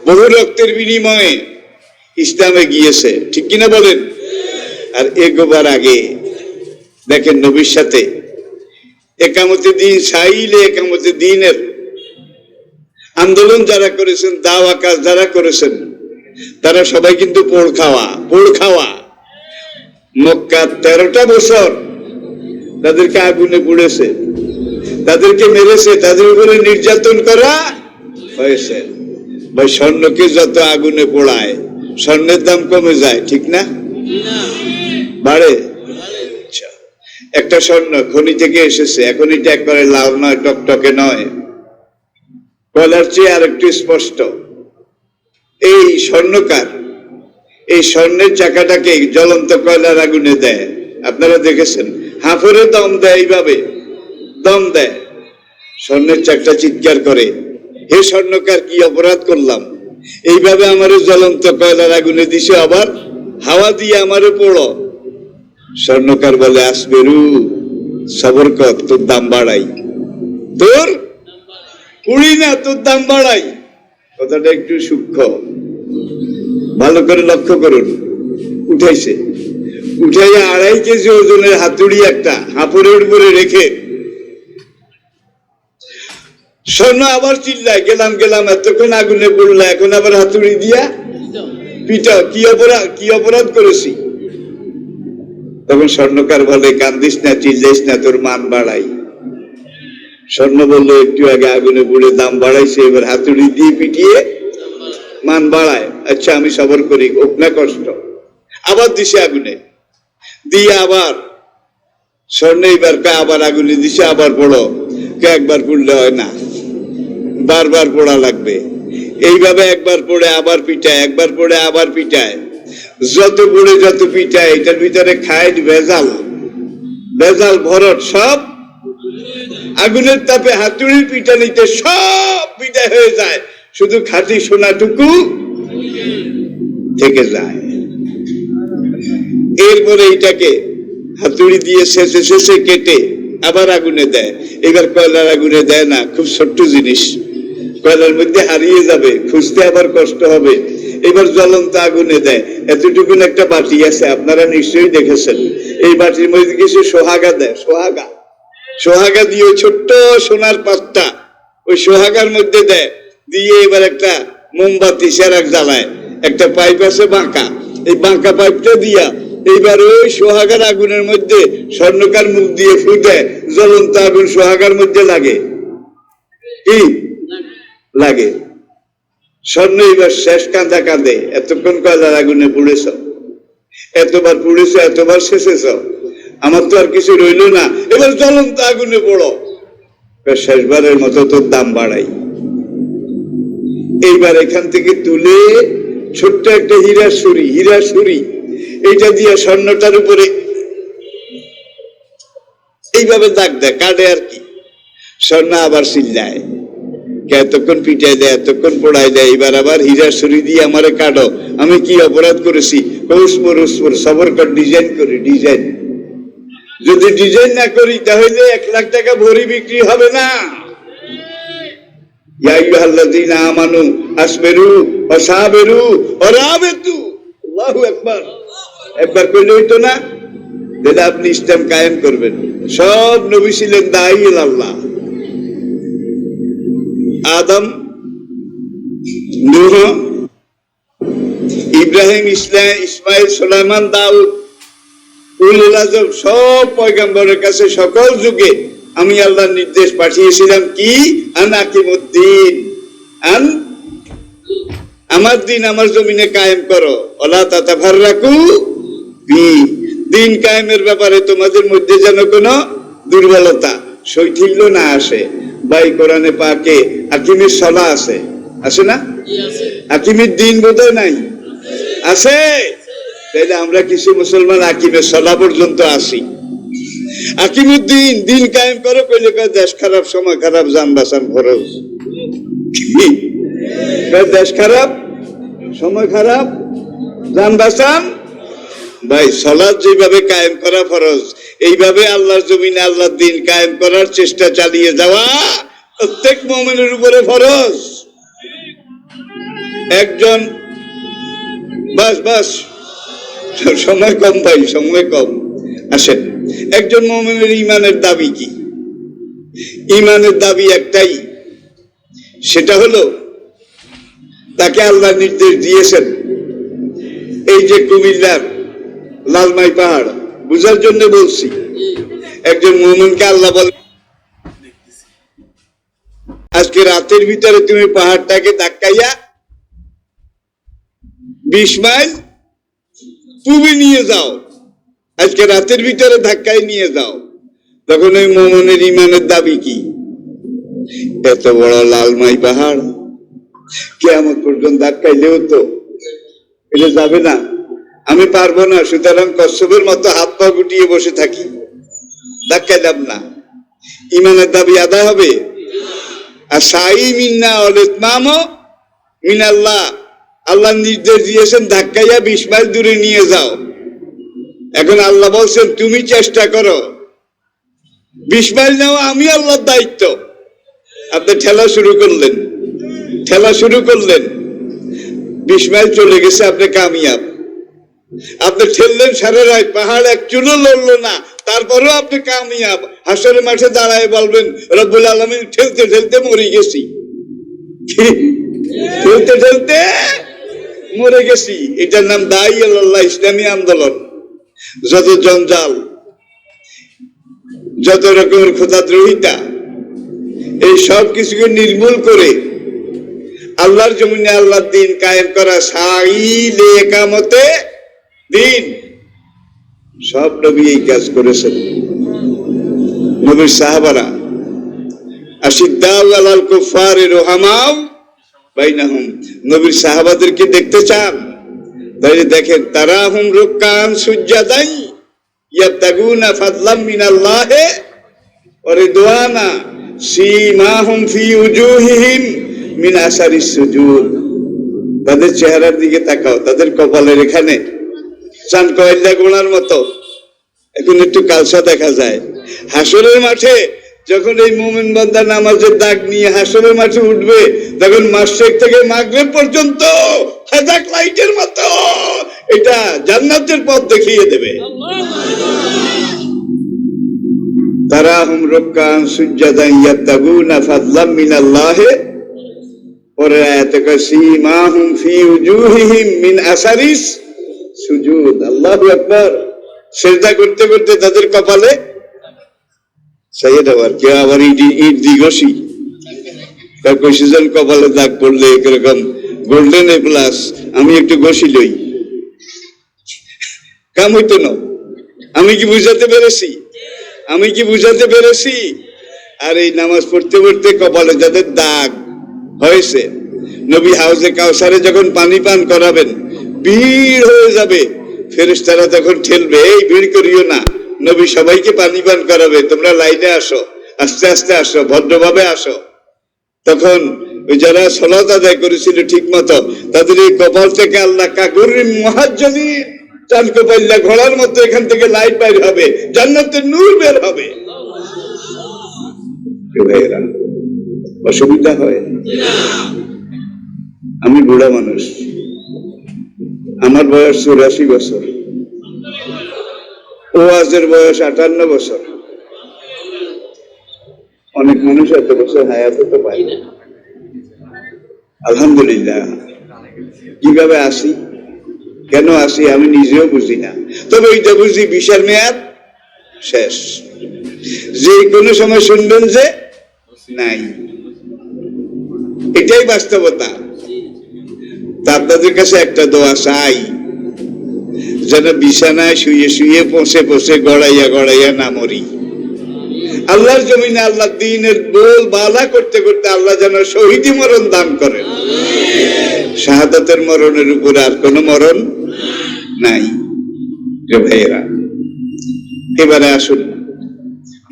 বহু রক্তের বিনিময়ে ইসলামে গিয়েছে, ঠিক কিনা বলেন? আর এগোবার আগে দেখেন নবীর সাথে একামতে দিন, সাইলে একামতে দিনের আন্দোলন যারা করেছেন, দাওয়া কাজ যারা করেছেন, তারা সবাই কিন্তু পোড় খাওয়া। মক্কা 13টা বছর তাদেরকে আগুনে পুড়েছে, তাদেরকে মেরেছে, তাদের উপরে নির্যাতন করা হয়েছে। ভাই, স্বর্ণকে যত আগুনে পোড়ায় স্বর্ণের দাম কমে যায়, ঠিক না? বাড়ে। একটা স্বর্ণ খনি থেকে এসেছে, এখন এটা একবারে লাল নয়, টকটকে নয়, কয়লার চেয়ে আর একটু স্পষ্ট। এই স্বর্ণকার এই স্বর্ণের চাকাটাকে জ্বলন্ত কয়লার আগুনে দেয়, আপনারা দেখেছেন, হাফরে দম দেয়, এইভাবে দম দেয়, স্বর্ণের চাকটা চিৎকার করে, হে স্বর্ণকার, কি অপরাধ করলাম, এইভাবে আমারে জ্বলন্ত কয়লার আগুনে দিছে, আবার হাওয়া দিয়ে আমারে পোড়ো। স্বর্ণকার বলে, আসবেরু, সবর কর, তোর দাম বাড়াই, তোর পুড়ি না, তোর দাম বাড়াই। কথাটা একটু সূক্ষ্ম, ভালো করে লক্ষ্য করুন। উঠাইছে, উঠাইয়া 2.5 কেজি ওজনের হাতুড়ি একটা হাঁপুরের উপরে রেখে স্বর্ণ আবার চিল্লায়, গেলাম, এতক্ষণ আগুনে পড়লা, এখন আবার হাতুড়ি দিয়া পিটাও, কি অপরাধ করেছি? তখন স্বর্ণকার বলে, কান্দিস না, চিল্লাইস না, তোর মান বাড়াই। স্বর্ণ বললো, একটু আগে আগুনে পুড়ে দাম বাড়াইছে, এবার হাতুড়ি দিয়ে পিটিয়ে মান বাড়ায়। আচ্ছা, আমি সবর করি, হোক না কষ্ট। আবার দিছে আগুনে, দিয়ে আবার স্বর্ণ এইবার আবার আগুনে দিছে, আবার পড়ো, একবার পুড়লে হয় না, বারবার পড়া লাগবে। এইভাবে একবার পড়ে আবার পিটায়, একবার পড়ে আবার পিটায়, যত পড়ে যত পিটায়, এটার ভিতরে খায় ভেজাল ভরট, সব আগুনের তাপে হাতুড়ির পিটানিতে সব বিদায় হয়ে যায়, শুধু খাঁটি সোনাটুকু থেকে যায়। এরপরে এটাকে হাতুড়ি দিয়ে শেষে কেটে আবার আগুনে দেয়। এবার কয়লার আগুনে দেয় না, খুব ছোট্ট জিনিস, কয়লার মধ্যে হারিয়ে যাবে, খুঁজতে আবার কষ্ট হবে। এবার জ্বলন্ত আগুনে দেয়। এতটুকুন একটা বাটি আছে, আপনারা নিশ্চয়ই দেখেছেন, এই বাটির মধ্যে কিছু সোহাগা দেয়, সোহাগা দিয়ে ওই ছোট্ট সোনার পাত্রটা ওই সোহাগার মধ্যে দেয়, দিয়ে এবার একটা মোমবাতি সেরাক জ্বালায়, একটা পাইপ আছে বাঁকা, এই বাঁকা পাইপটা দিয়া এইবার ওই সোহাগার আগুনের মধ্যে স্বর্ণকার মুখ দিয়ে ফু দেয়, জ্বলন্ত আগুন সোহাগার মধ্যে লাগে, কি লাগে? স্বর্ণ এবার শেষ কাঁদে, এতক্ষণ কয়লার আগুনে পুড়েছ, এতবার পুড়েছ, এতবার শেষেছ, আমার তো আর কিছু রইল না, এবার জ্বলন্ত আগুনে পড়ো, শেষবারের মতো তোর দাম বাড়াই। এইবার এখান থেকে তুলে ছোট্ট একটা হীরা সুরি, এইটা দিয়ে স্বর্ণটার উপরে এইভাবে দাগ দেয়, কাটে আর কি। স্বর্ণ আবার চিল্লায়, এতক্ষণ পিটাই দেয়, এতক্ষণ পড়াই দেয়, এবার আবার হীরা সুরি দিয়ে আমারে কাটো, আমি কি অপরাধ করেছি? উসমর সবর কর, ডিজাইন করি, ডিজাইন। যদি ডিজাইন না করি তাহলে 1 লাখ টাকা ভরি বিক্রি হবে না। ইয়া আইয়ুহাল্লাযীনা আমানু আসবিরু ওয়া সাবিরু ওয়া রাবিতু, আল্লাহু আকবার। একবার কইলে হইতো না? যেটা আপনি ইসলাম কায়েম করবেন। সব নবী ছিলেন দাঈ আল্লাহ, আদম, নূহ, ইব্রাহিম, ইসমাইল, সুলাইমান, দাউদ, উলুল আজম সব পয়গম্বরের কাছে সকল যুগে আমি আল্লাহর নির্দেশ পাঠিয়েছিলাম কি? আন আকিমুদ্দিন, আন আমার দিন আমার জমিনে কায়েম করো, ওয়ালা তাতাফাররাকু ফি, দিন কায়েমের ব্যাপারে তোমাদের মধ্যে যেন কোনো দুর্বলতা শৈথিল্য না আসে। ভাই কোরআনে পাকে আকিমের সলা আছে, আছে না? আকিমের দিন বোধহয় নাই, আছে। তাইলে আমরা কিছু মুসলমান আকিমের সলা পর্যন্ত আসি। আকিমুদ্দিন, দিন কায়েম করো কইলে কয় দেশ খারাপ, সময় খারাপ, জান বাঁচান ফরজ। দেশ খারাপ, সময় খারাপ, জান বাঁচান। ভাই সালাত যেভাবে কায়েম করা ফরজ, এইভাবে আল্লাহর জমিনে আল্লাহর দিন কায়েম করার চেষ্টা চালিয়ে যাওয়া প্রত্যেক মুমিনের উপরে ফরজ। একজন বাস সময় কম ভাই, সময় কম, আসেন। একজন মুমিনের ইমানের দাবি কি? ইমানের দাবি একটাই, সেটা হলো তাকে আল্লাহ নির্দেশ দিয়েছেন। এই যে কুমিল্লার লালমাই পাহাড় বুঝার জন্য বলছি, একজন মুমিনকে আল্লাহ বলে আজকে রাতের ভিতরে তুমি পাহাড়টাকে ধাক্কাইয়া 20 মাইল পূবে নিয়ে যাও, আজকে রাতের ভিতরে ধাক্কায় নিয়ে যাও। তখন ওই মুমিনের ইমানের দাবি কি? এত বড় লালমাই পাহাড় কিয়ামত পর্যন্ত ধাক্কাইলেও তো এটা যাবে না, আমি পারবো না, সুতরাং কচ্ছপের মতো হাত পা গুটিয়ে বসে থাকি, ধাক্কাইলাম না। ইমানের দাবি আদায় হবে। আর সাই মিন্না অলেতমামো মিনাল্লাহ, আল্লাহ নির্দেশ দিয়েছেন ধাক্কাইয়া 20 মাইল দূরে নিয়ে যাও। এখন আল্লাহ বলছেন তুমি চেষ্টা করো, 20 মাইল নেওয়া আমি আল্লাহর দায়িত্ব। আপনি ঠেলা শুরু করলেন, 20 মাইল চলে গেছে, আপনি কামিয়াব। আপনি ঠেললেন সারা রাত, পাহাড় এক চুলো লড়লো না, তারপরেও আপনি কামিয়াব। হাসরের মাঠে দাঁড়ায় বলবেন রব্বুল আলামিন ঠেলতে ঠেলতে মরে গেছি, ঠেলতে ঠেলতে মরে গেছি। এটার নাম দায়ী আল্লাহ ইসলামী আন্দোলন। যত জঞ্জাল, যত রকমের খোদাদ্রোহিতা, এই সব কিছুকে নির্মূল করে আল্লাহর জমিনে আল্লাহর দিন কায়েম করা, সাইলে একামতে দিন, সব নবী এই কাজ করেছেন। নবীর সাহাবারা আশিদ্দাউ আলাল কুফারি রুহামাউ বাইনাহুম, নবীর সাহাবাদেরকে দেখতে চান? তাহলে দেখেন তারাহুম রুকআন সুজ্জাদান ইয়াবতাগুনা ফাদলাম মিনাল্লাহি ওয়া রিদওয়ানা সীমাহুম ফি উজুহিহিম মিন আসারিস সুজুদ। তাদের চেহারার দিকে তাকাও, তাদের কপালের এখানে চান কয়লা গোনার মতো এখন একটু কালসা দেখা যায়। হাসরের মাঠে যখন এই মুমিন বান্দা নামাজের দাগ নিয়ে হাসরের মাঠে উঠবে, তখন মাশরিক থেকে মাগরিব পর্যন্ত হেদাক লাইটের মতো এটা জান্নাতের পথ দেখিয়ে দেবে। তারাহুম রুকআন সুজ্জাদান ইয়াবতাগুনা ফাদলাম মিনাল্লাহি, পরের আয়াতে কয় সীমাহুম ফি উজুহিহিম মিন আসারিস সুজুদ। আল্লাহু আকবার। সিজদা করতে করতে তাদের কপালে সাইয়েদ আবার কেউ আবার ইট দিগসি কইছিলেন কপালে দাগ পড়লে এরকম গোল্ডেন এ প্লাস, আমি একটু ঘষি লই, কাম হইতো না। আমি কি বুঝাতে পেরেছি? আর এই নামাজ পড়তে পড়তে কপালে যাদের দাগ হয়েছে, নবী হাউজে কাউসারে যখন পানি পান করাবেন, ভিড় হয়ে যাবে, ফেরেশতারা তখন ঠেলবে, এই ভিড় করিও না, নবী সবাইকে পানি পান করাবে, তোমরা লাইনে আসো, আস্তে আস্তে আসো, ভদ্রভাবে আসো। তখন ওই যারা সালাত আদায় করেছিল ঠিক মতো, তাদের এই কপাল থেকে আল্লাহ কাকুরি মুহাজ্জালি চান কপাল্লা ঘোড়ার মতো এখান থেকে লাইট বাইর হবে, জান্নাতের নূর বের হবে। অসুবিধা হয়? আমি বুড়া মানুষ, আমার বয়স 84 বছর, ওয়াজের বয়স 58 বছর। অনেক মানুষ এত বছর হায়াতে তো পায় না। আলহামদুলিল্লাহ। কিভাবে আসি, কেন আসি আমি নিজেও বুঝি না, তবে ওইটা বুঝি ভিসার মেয়াদ শেষ। যে কোনো সময় শুনবেন যে নাই, এটাই বাস্তবতা। তা আপনাদের কাছে একটা দোয়া চাই, যেন বিছানায় শুয়ে শুয়ে পচে পচে গড়াইয়া গড়াইয়া না মরি। আল্লাহর জমিনে আল্লাহ দ্বীনের বল বালা করতে করতে আল্লাহ যেন শহীদি মরণ দান করেন। শাহাদাতের মরণের উপরে আর কোনো মরণ নাই রে ভাইয়েরা। এবারে আসুন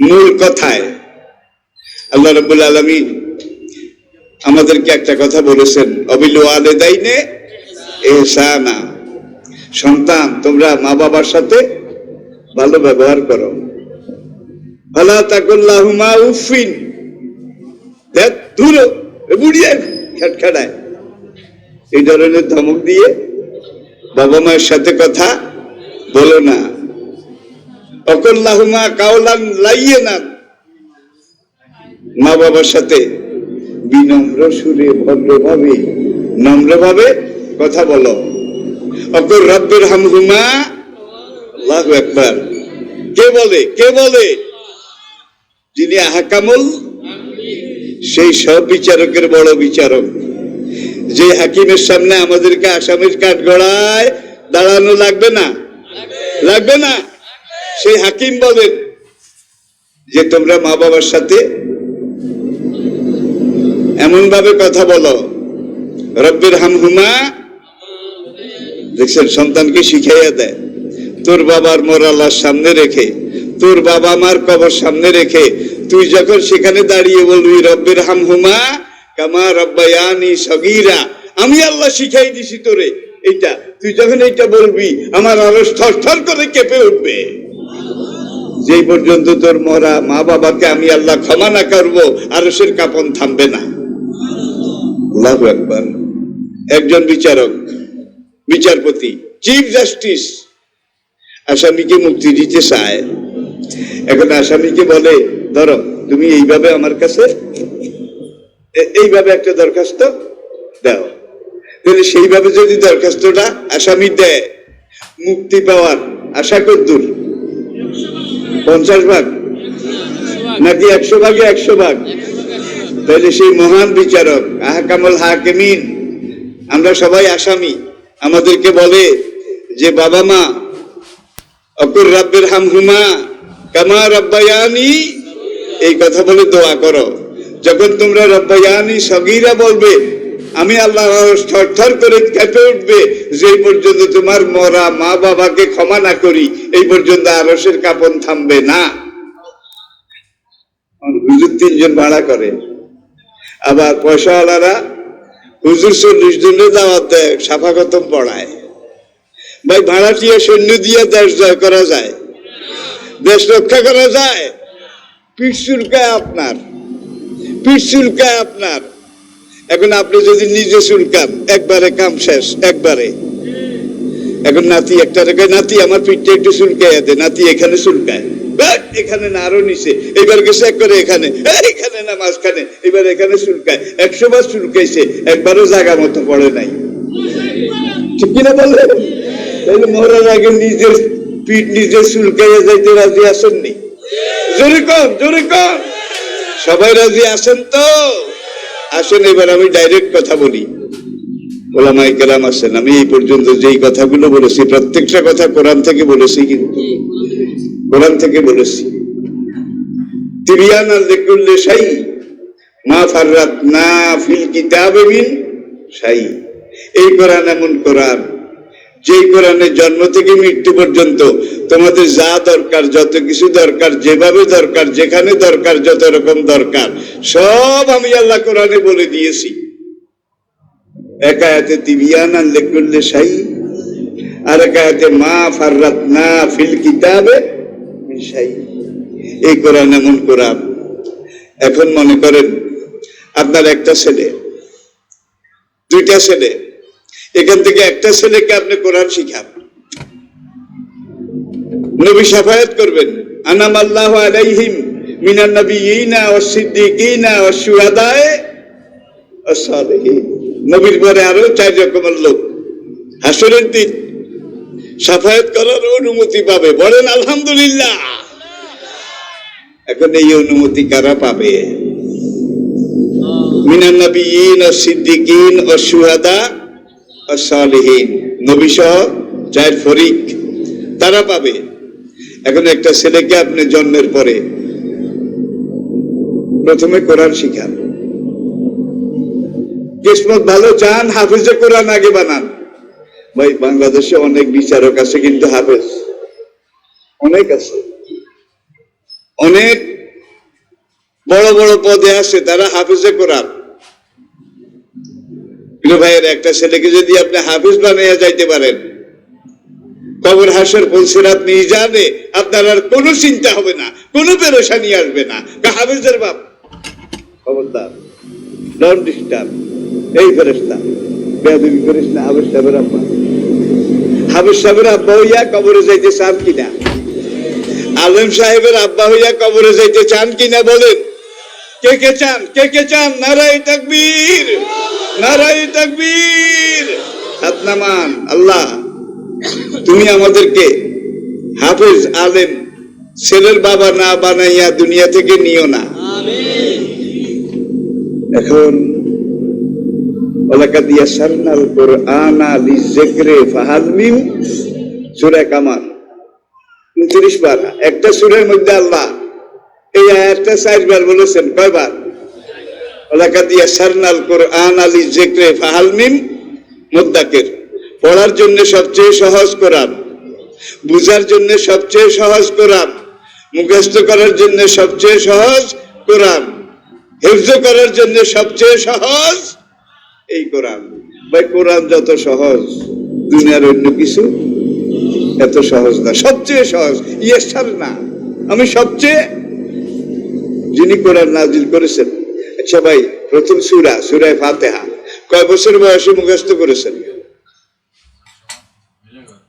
মূল কথায়। আল্লাহ রাব্বুল আলামিন আমাদেরকে একটা কথা বলেছেন, অবিল ওয়ালিদাইনে ইহসানা, সন্তান তোমরা মা বাবার সাথে ভালো ব্যবহার করো। ফালা তাকুল লাহুমা উফিন, দেখ দূর বুড়িয়ে খেটখাটায়, এই ধরনের ধমক দিয়ে বাবা মায়ের সাথে কথা বলো না। অকুল লাহুমা কাওলান লাইয়িনান, মা বাবার সাথে বিনম্র সুরে ভদ্রভাবে নম্রভাবে কথা বলো। অকুল রব্বির হামহুমা, আল্লাহু আকবার। কে বলে? কে বলে? যিনি আহকামুল, সেই সব বিচারকের বড় বিচারক, যে হাকিমের সামনে আমাদেরকে আসামির কাঠগড়ায় দাঁড়ানো লাগবে না, লাগবে না। সেই হাকিম বলেন যে তোমরা মা বাবার সাথে এমন ভাবে কথা বলো, রব্বির হামহুমা। দেখছেন, সন্তানকে শিখাইয়া দেয়। তোর বাবার মোরাল্লার সামনে রেখে, তোর বাবা মার কবর সামনে রেখে তুই যখন সেখানে দাঁড়িয়ে বলবি রব্বির হামহুমা কামা রব্বায়ানি সগীরা, আমি আল্লাহ শিখাই দিছি তোরে এইটা, তুই যখন এইটা বলবি আমার আরো থর থর করে কেঁপে উঠবে। যেই পর্যন্ত তোর মরা মা বাবাকে আমি আল্লাহ ক্ষমা না করবো, আরশের কাঁপন থামবে না। আল্লাহু আকবার। একজন বিচারক, বিচারপতি, চিফ জাস্টিস আসামিকে মুক্তি দিতে চায়। এখন আসামিকে বলে, ধরো তুমি এইভাবে আমার কাছে এইভাবে একটা দরখাস্ত দাও। তাহলে সেইভাবে যদি দরখাস্তটা আসামি দেয়, মুক্তি পাওয়ার আশা কদ্দূর? 50 ভাগ নাকি 100 ভাগে 100 ভাগ? তাহলে সেই মহান বিচারক আহকামুল হাকিমিন, আমরা সবাই আসামি, আমাদেরকে বলে যে বাবা মা অকুর রব্বির হামহুমা কামা রব্বায়ানি, এই কথা বলে দোয়া করো। যখন তোমরা রব্বায়ানি সগীরা বলবে, আমি আল্লাহ থরথর করে কেঁপে উঠবে। যে পর্যন্ত তোমার মরা মা বাবাকে ক্ষমা না করি, এই পর্যন্ত আরশের কাঁপন থামবে না। হুজুর 3 জন ভাড়া করে, আবার পয়সাওয়ালারা হুজুর 40 জনের দাওয়াত দেয়, সাফা খতম পড়ায়। ভাই ভাড়াটিয়া সৈন্য দিয়ে দেশ জয় করা যায়, দেশ রক্ষা করা যায়? পিঠ চুলকায় আপনার, পিঠ চুলকায় আপনার। এখন আপনি যদি নিজে চুলকান, একবারে কাম শেষ, একবারে। এখন নাতি একটা রেখে, নাতি আমার পিঠটা একটু চুলকাইয়া দে, নাতি এখানে চুলকায়, এখানে না আরো নিচে, এবার গেছে এক করে এখানে, এখানে না মাঝখানে, এবার এখানে চুলকায়। 100 বার চুলকাইছে, একবারও জায়গা মতো পড়ে নাই। ঠিক কিনা বললে? তাহলে মরার আগে নিজের পিঠ নিজে চুলকাইয়া যাইতে রাজি আসেননি? জোরে কম, জোরে কম। সবাই রাজি আছেন তো? আসেন এবার আমি ডাইরেক্ট কথা বলি। ওলামায়ে কেরাম আছেন, আমি এই পর্যন্ত যেই কথাগুলো বলেছি প্রত্যেকটা কথা কোরআন থেকে বলেছি, কিন্তু কোরআন থেকে বলেছি। তিবিয়ানাল লিকুল্লি শাই মা ফাররাতনা ফিল কিতাবি মিন শাই। এই কোরআন এমন কোরআন, যেই কোরআনের জন্ম থেকে মৃত্যু পর্যন্ত তোমাদের যা দরকার, যত কিছু দরকার, যেভাবে দরকার, যেখানে দরকার, যত রকম দরকার, সব আমি আল্লাহ কোরআনে বলে দিয়েছি। এক আয়াতে তিবিয়ানাল লিকুল্লি শাই, আর এক আয়াতে মা ফাররাতনা ফিল কিতাবে মিন শাই। এই কোরআন এমন কোরআন। এখন মনে করেন আপনার একটা ছেলে, 2টা ছেলে, এখান থেকে একটা ছেলেকে আপনি কোরআন শিখান, নবী শাফায়াত করবেন, আনামাল্লাহু আলাইহিম মিনান নাবিয়িনা ওয়াস সিদ্দিকিনা ওয়াস শুহাদায়ে ওয়াস সালিহিন। নবীর পরে আরো 4 রকমের লোক হাসরের দিন সাফায়াত করার অনুমতি পাবে। বলেন আলহামদুলিল্লাহ। এখন এই অনুমতি কারা পাবে? মিনান নবিয়্যিন ওয়াস সিদ্দিকিন ওয়াস শুহাদা ওয়াস সালিহিন, নবী সহ 4 ফরিক তারা পাবে। এখন একটা ছেলেকে আপনি জন্মের পরে প্রথমে কোরআন শিখান, কিসমত ভালো চান হাফেজে কোরআন আগে বানান। ভাই বাংলাদেশে অনেক বিচারক আছে কিন্তু হাফেজ অনেক আছে, অনেক বড় বড় পদে আছে তারা হাফেজে কোরআন। ভাইয়ের একটা ছেলেকে যদি আপনি হাফেজ বানাইয়া যাইতে পারেন, কবর হাসর পুলসিরাত মিজানে আপনার আর কোনো চিন্তা হবে না, কোনো পেরেশানি আসবে না। হাফেজের বাপ খবরদার, ডোন্ট ডিস্টার্ব। এই ফেরেশতা বেয়াদবি করিস না। হাফেজ সাহেবের আব্বা, হাফেজ সাহেবের আব্বা হইয়া কবরে যাইতে চান কিনা? আলেম সাহেবের আব্বা হইয়া কবরে যাইতে চান কিনা বলেন? কে কে চান? কে কে চান? নারায়ে তাকবীর, নারায়ে তাকবীর। হাত নামান। আল্লাহ তুমি আমাদেরকে হাফেজ আলেম ছেলের বাবা না বানাইয়া দুনিয়া থেকে নিও না। এখন ওয়ালাকাদ ইয়াসসারনাল কুরআনা লিযিকরি ফাহাল মিন সূরা কামার 29 বার। একটা সূরার মধ্যে আল্লাহ এই আয়াতটা 4 বার বলেছেন। কয়বার? ওয়ালাকাদ ইয়াসসারনাল কুরআনা লিযিকরি ফাহাল মিন মুদ্দাকির। পড়ার জন্য সবচেয়ে সহজ কোরআন, বুঝার জন্য সবচেয়ে সহজ কোরআন, মুখস্থ করার জন্য সবচেয়ে সহজ কোরআন, হিফজ করার জন্য সবচেয়ে সহজ এই কোরআন। ভাই কোরআন যত সহজ দুনিয়ার অন্য কিছু এত সহজ না। সবচেয়ে সহজ ইয়াসার না, আমি সবচেয়ে যিনি কোরআন নাজিল করেছেন। আচ্ছা ভাই প্রথম সূরা সূরা ফাতিহা কয় বছর বয়সে মুখস্থ করেছেন?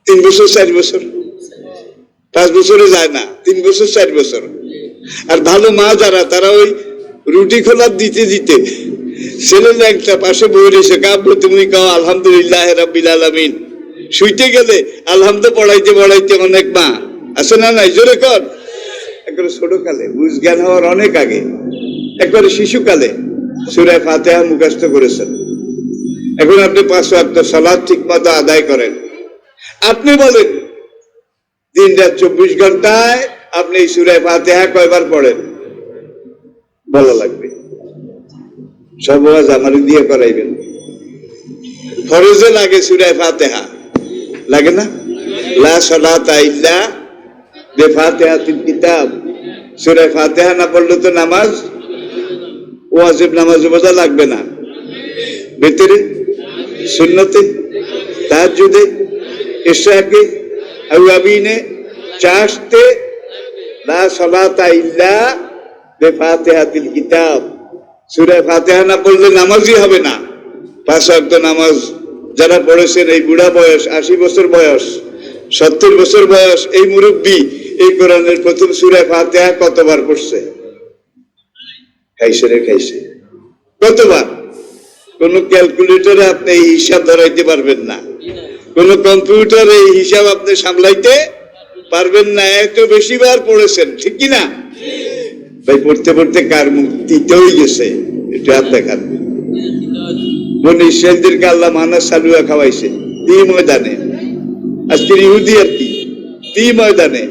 3 বছর 4 বছর? 5 বছরে যায় না, 3 বছর 4 বছর। আর ভালো মা যারা তারা ওই রুটি খোলা দিতে দিতে ছেলে একটা পাশে বই রয়েছে, কাব্য তুমি কাও আলহামদুলিল্লাহ রাব্বিল আলামিন। শুইতে গেলে আলহামদু পড়াইতে পড়াইতে অনেক মা আছে না নাই? জোরে কর। একবারে ছোট কালে বুঝ জ্ঞান হওয়ার অনেক আগে একবারে শিশুকালে সূরা ফাতিহা মুখস্থ করেছেন। এখন আপনি 5 ওয়াক্ত সালাত ঠিক মতো আদায় করেন। আপনি বলেন দিন রাত 24 ঘন্টায় আপনি এই সূরা ফাতিহা কয়বার পড়েন? ভালো লাগবে। সব ওয়াজ আমার দিয়ে করাইবেন। ফরজে লাগে সূরা ফাতিহা, লাগে না? লা সালাতা ইল্লা বিফাতিহাতিল কিতাব। সূরা ফাতিহা না পড়লে তো নামাজ ওয়াজিব নামাজ বোঝা লাগবে না। ভিতরে সুন্নতে তাহাজ্জুদে ইশরাকে আওয়াবিনে চাশতে লা সালাতা ইল্লা বিফাতিহাতিল কিতাব। সূরা ফাতিহা না পড়লে নামাজই হবে না। 5 ওয়াক্ত নামাজ যারা পড়েছেন এই বুড়া বয়স, 80 বছর বয়স, 70 বছর বয়স, এই মুরব্বী এই কোরআনের প্রথম সূরা ফাতিহা কতবার পড়ছে? খাইছে রে খাইছে। কতবার? কোন ক্যালকুলেটরে আপনি এই হিসাব ধরাইতে পারবেন না, কোন কম্পিউটারে এই হিসাব আপনি সামলাইতে পারবেন না। এত বেশি বার পড়েছেন, ঠিক কি না? ভাই পড়তে পড়তে কার মুখ তিতে হয়ে গেছে এটা হাত দেখান। বনি ইসরাইলদেরকে আল্লাহ মানা সালুয়া খাওয়াইছে এই ময়দানে। আজকের ইহুদি আর কি ময়দানে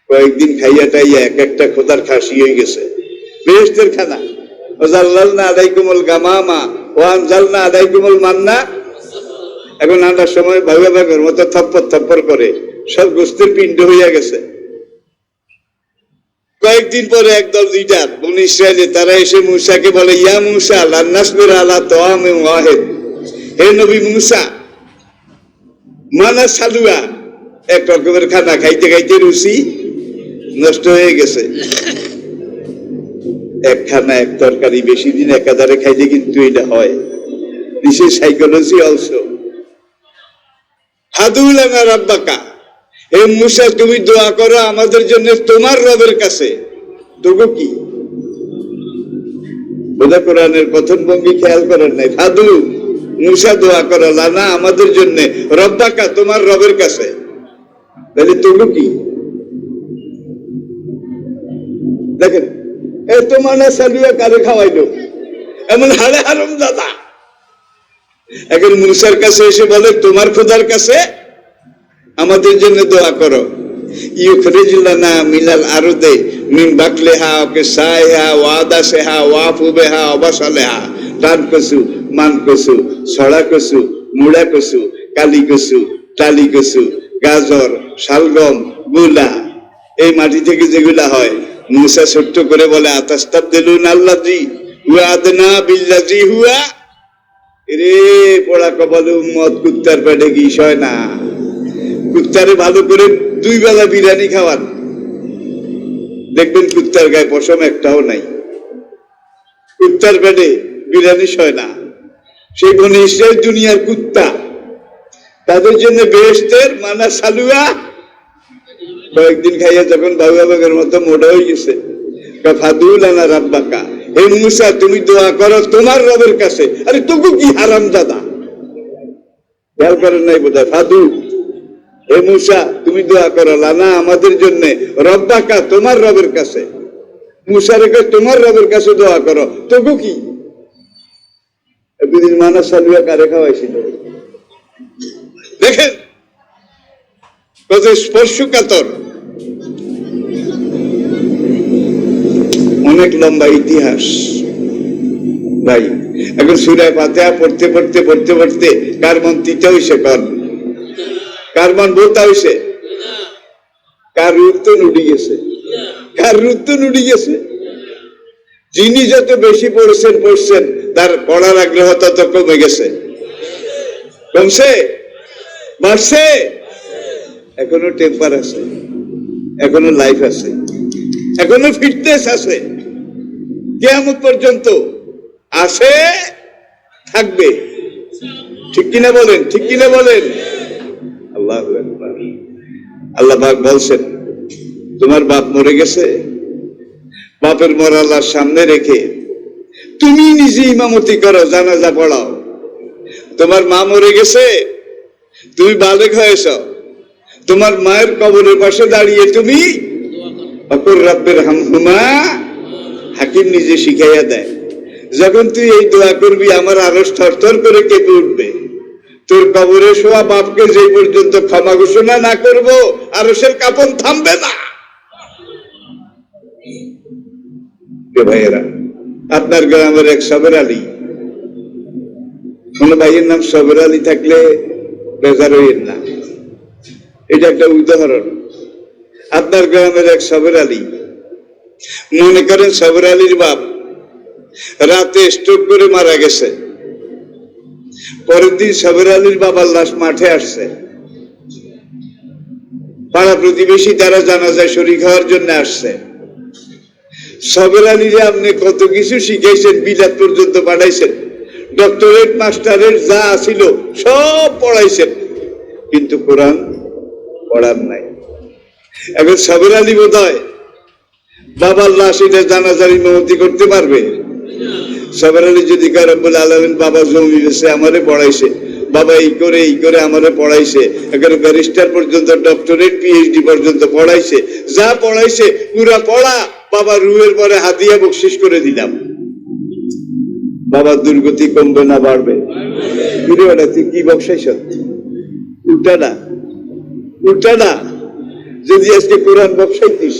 কয়েকদিন খাইয়া টাইয়া এক একটা খোদার খাসি হয়ে গেছে। বেহেশতের খানা। ওয়াজাল্লালনা আলাইকুমুল গামামা ওয়া আনজালনা আলাইকুমুল মান্না। এখন আনার সময় ভাগা ভাগের মতো থপ্পর থপ্পর করে সব গোস্তের পিণ্ড হইয়া গেছে। কয়েকদিন পরে একদল লিডার বনি ইসরায়েলে তারা এসে মূসাকে বলে, ইয়া মূসা লান নাসবিরা আলা তাআমিন ওয়াহিদ। হে নবী মূসা, মানা সালুয়া, এক রকমের খানা খাইতে খাইতে রুচি নষ্ট হয়ে গেছে। এক খানা এক তরকারি বেশি দিন একাধারে খাইলে কিন্তু এটা হয়। This is psychology also. ফাদু লানা রাব্বাকা, হে মূসা তুমি দোয়া করো আমাদের জন্য তোমার রবের কাছে। তবু কি বোধা কোরআনের প্রথম ভঙ্গি খেয়াল করেন নাই? ফাদু মুসা দোয়া করো লানা আমাদের জন্য রব্বাকা তোমার রবের কাছে। তাহলে তবু কি দেখেন এত মানা সালুয়া কারে খাওয়াইলো, এমন হারে হারাম দাদা। এখন মুসার কাছে এসে বলে তোমার খোদার কাছে আমাদের জন্য দোয়া করো। ইউখরিজ লানা মিনাল আরদে মিন বাকলিহা কিসাইহা ওয়াদাসিহা ওয়াফুবিহা ওয়াবাসালিহা। ডান কসু, মান কসু, ছড়া কসু, মুড়া কসু, কালি কসু, টালি কসু, গাজর, শালগম, মূলা, এই মাটি থেকে যেগুলা হয়। মুসা ছোট্ট করে বলে আতাস্তাবদিলুন আল্লাযী হুয়া আদনা বিল্লাযী হুয়া। রে পোড়া কপাল উম্মত, কুত্তার পেটে কি সয় না? কুত্তারে ভালো করে 2 বেলা বিরিয়ানি খাওয়ান, দেখবেন কুত্তার গায়ে পশম একটাও নাই। কুত্তার পেটে বিরিয়ানি সয় না। সেই বনে ইসরাইল দুনিয়ার কুত্তা, তাদের জন্য বেহেশতের মানা সালুয়া কয়েকদিন খাইয়া যখন বাবুয়া বাগের মতো মোটা হয়ে গেছে, ফাদুল আনা রাব্বাকা, হে মুসা তুমি দোয়া করো তোমার রবের কাছে। আরে তবু কি হারাম দাদা, খেয়াল করেন নাই বোধ হয়। ফাদু, হে মুসা তুমি দোয়া করো লানা আমাদের জন্য রব্বাকা তোমার রবের কাছে। মুসা রেখে তোমার রবের কাছে দোয়া করো, তবু কি? দুদিন মানা সালুয়া কারে খাওয়াইছিল দেখেন কত স্পর্শকাতর। অনেক লম্বা ইতিহাস ভাই। এখন সূরা ফাতিহা পড়তে পড়তে পড়তে পড়তে কার মন তিতা হইছে, কার মন বোতা হইছে, কার রূপ তো নুড়ি গেছে, কার রূপ তো নুড়ি গেছে। যিনি যত বেশি পড়ছেন তার পড়ার আগ্রহ তত কমে গেছে। কমছে, বাড়ছে? এখনো টেম্পার আছে, এখনো লাইফ আছে, এখনো ফিটনেস আছে, কিয়ামত পর্যন্ত আছে, থাকবে। ঠিক কিনা বলেন, ঠিক কিনা বলেন? আল্লাহু আকবার। আল্লাহ পাক বলছেন তোমার বাপ মরে গেছে, বাপের মরা লাশ সামনে রেখে তুমি নিজে ইমামতি করো, জানাজা পড়াও। তোমার মা মরে গেছে, তুমি বালেগ হয়েছ, তোমার মায়ের কবরের পাশে দাঁড়িয়ে তুমি অকুর রাব্বির হামহুমা, হাকিম নিজে শিখাইয়া দেয়। যখন তুই এই দোয়া করবি আমার আরশ থরথর করে কেঁপে উঠবে। তোর কবরে শোয়া বাপকে যে পর্যন্ত ক্ষমা ঘোষণা না করব আরশের কাঁপন থামবে না। ভাইয়েরা, আপনার গ্রামের এক সবের আলী, কোন ভাইয়ের নাম সবের আলী থাকলে বেজার হইয়েন না, এটা একটা উদাহরণ। আপনার গ্রামের এক সবের আলী, মনে করেন সবের আলীর বাপ রাতে স্ট্রোক করে মারা গেছে। পরের দিন সবের আলীর বাবার লাশ মাঠে আসছে। পাড়া প্রতিবেশী তারা জানাজায় শরীক হওয়ার জন্য আসছে। সবের আলীরে আপনি কত কিছু শিখাইছেন, বিলাত পর্যন্ত পাঠাইছেন, ডক্টরেট মাস্টারের যা ছিল সব পড়াইছেন, কিন্তু কোরআন পড়ার নাই। এখন সবের আলী বোধ হয় বাবার লাশ এটা জানাজার ইমামতি করতে পারবে? সবের আলী যদি রব্বুল আলামিন বাবা জমি বেছে আমারে পড়াইছে, বাবা এই করে আমারে পড়াইছে, এখানে ব্যারিস্টার পর্যন্ত, ডক্টরেট পিএইচডি পর্যন্ত পড়াইছে, যা পড়াইছে পুরা পড়া, বাবা রুহের পরে হাদিয়া বকশিস করে দিলাম। বাবার দুর্গতি কমবে না বাড়বে? তুই কি বকশাইছ? উল্টা না, উল্টা না। যদি আজকে কোরআন বকশাইতিস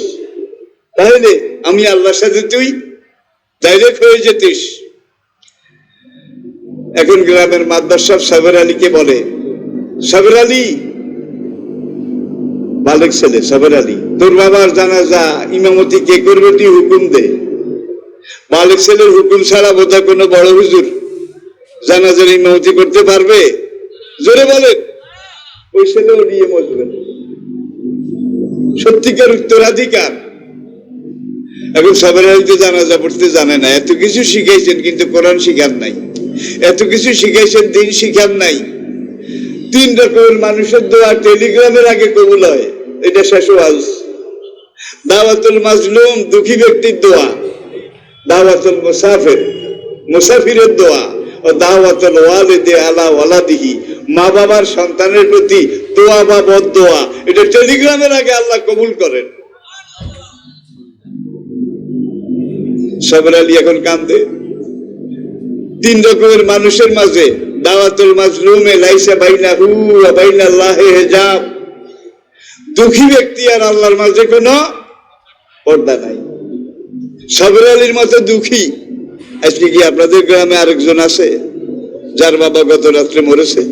তাহলে আমি আল্লাহর সাথে তুই ডাইরেক্ট হয়ে যেতিস। এখন গ্রামের মাদ্রাস সাহেব সবের আলীকে বলে, সবের আলী, বালেক ছেলে সবের আলী, তোর বাবার জানাজা ইমামতি কে করবে তুই হুকুম দে। বালেক ছেলের হুকুম ছাড়া বোধহয় কোনো বড় হুজুর জানাজার ইমামতি করতে পারবে? জোরে বলেন। ওই ছেলেও নিয়ে মজবে, সত্যিকার উত্তরাধিকার। এখন সবের আলী তো জানাজা পড়তে জানে না। এত কিছু শিখাইছেন কিন্তু কোরআন শিখান নাই, এত কিছু শিখাইছেন দিন শিখান নাই। 3 রকমের মানুষের দোয়া টেলিগ্রামের আগে কবুল হয়, এটা শেষ ওয়াজ। দাওয়াতুল মাজলুম, দুঃখী ব্যক্তির দোয়া। দাওয়াতুল মুসাফির, মুসাফিরের দোয়া। দাওয়াতুল ওয়ালিদি আলা ওয়ালাদিহি, মা বাবার সন্তানের প্রতি দোয়া বা বদদোয়া, এটা টেলিগ্রামের আগে আল্লাহ কবুল করেন। সাবের আলী এখন কান্দে। 3 রকমের মানুষের মাঝে দাওয়াতুল মাজলুমে লাইসা বাইনাহু ওয়া বাইনাল্লাহি হিজাব, দুঃখী ব্যক্তি আর আল্লাহর মাঝে কোনো পর্দা নাই। সাবের আলীর মতো দুঃখী আজকে কি আপনাদের গ্রামে আরেকজন আছে যার বাবা গত রাত্রে মরেছে?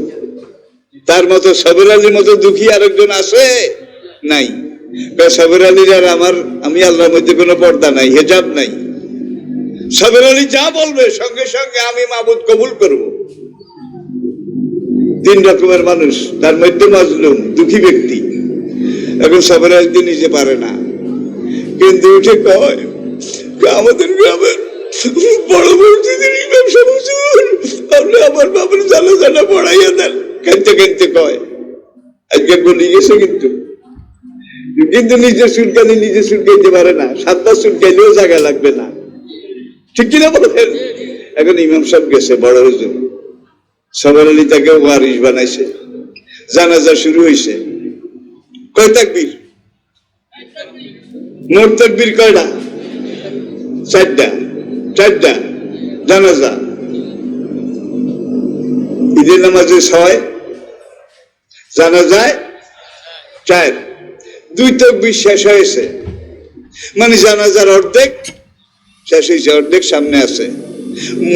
তার মতো সাবের আলীর মতো দুঃখী আরেকজন আছে? নাই। সাবের আলীর আর আমি আল্লাহর মধ্যে কোনো পর্দা নাই, হিজাব নাই। সাবের আলী যা বলবে সঙ্গে সঙ্গে আমি মাবুদ কবুল করব। 3 রকমের মানুষ, তার মধ্যে মাজলুম দুঃখী ব্যক্তি। এখন সাবের আলী নিজে পারে না, কিন্তু উঠে কয় আমাদের গ্রামের বড় মসজিদের ইমাম সাহেব হুজুর, আপনি আমার বাবার জানাজাটা পড়াইয়া দেন। কাঁদতে কাঁদতে কয় আজকে বলি গেছে, কিন্তু নিজের চুলকানি নিজে চুলকাইতে পারে না। 7 বার চুলকাইলেও জায়গা লাগবে না, ঠিক কিনা বলেন? এখন ইমাম সাহেব গেছে, বড় হুজুর সাবের আলী তাকে ওয়ারিশ বানাইছে। জানাজা শুরু হয়েছে। কয় তাকবীর? মোট তাকবীর কয়টা? 4টা। জানাজা। ঈদের নামাজে 6, জানাজায় 4। 2 তাকবীর শেষ হয়েছে, মানে জানাজার অর্ধেক শেষ হয়েছে, অর্ধেক সামনে আছে।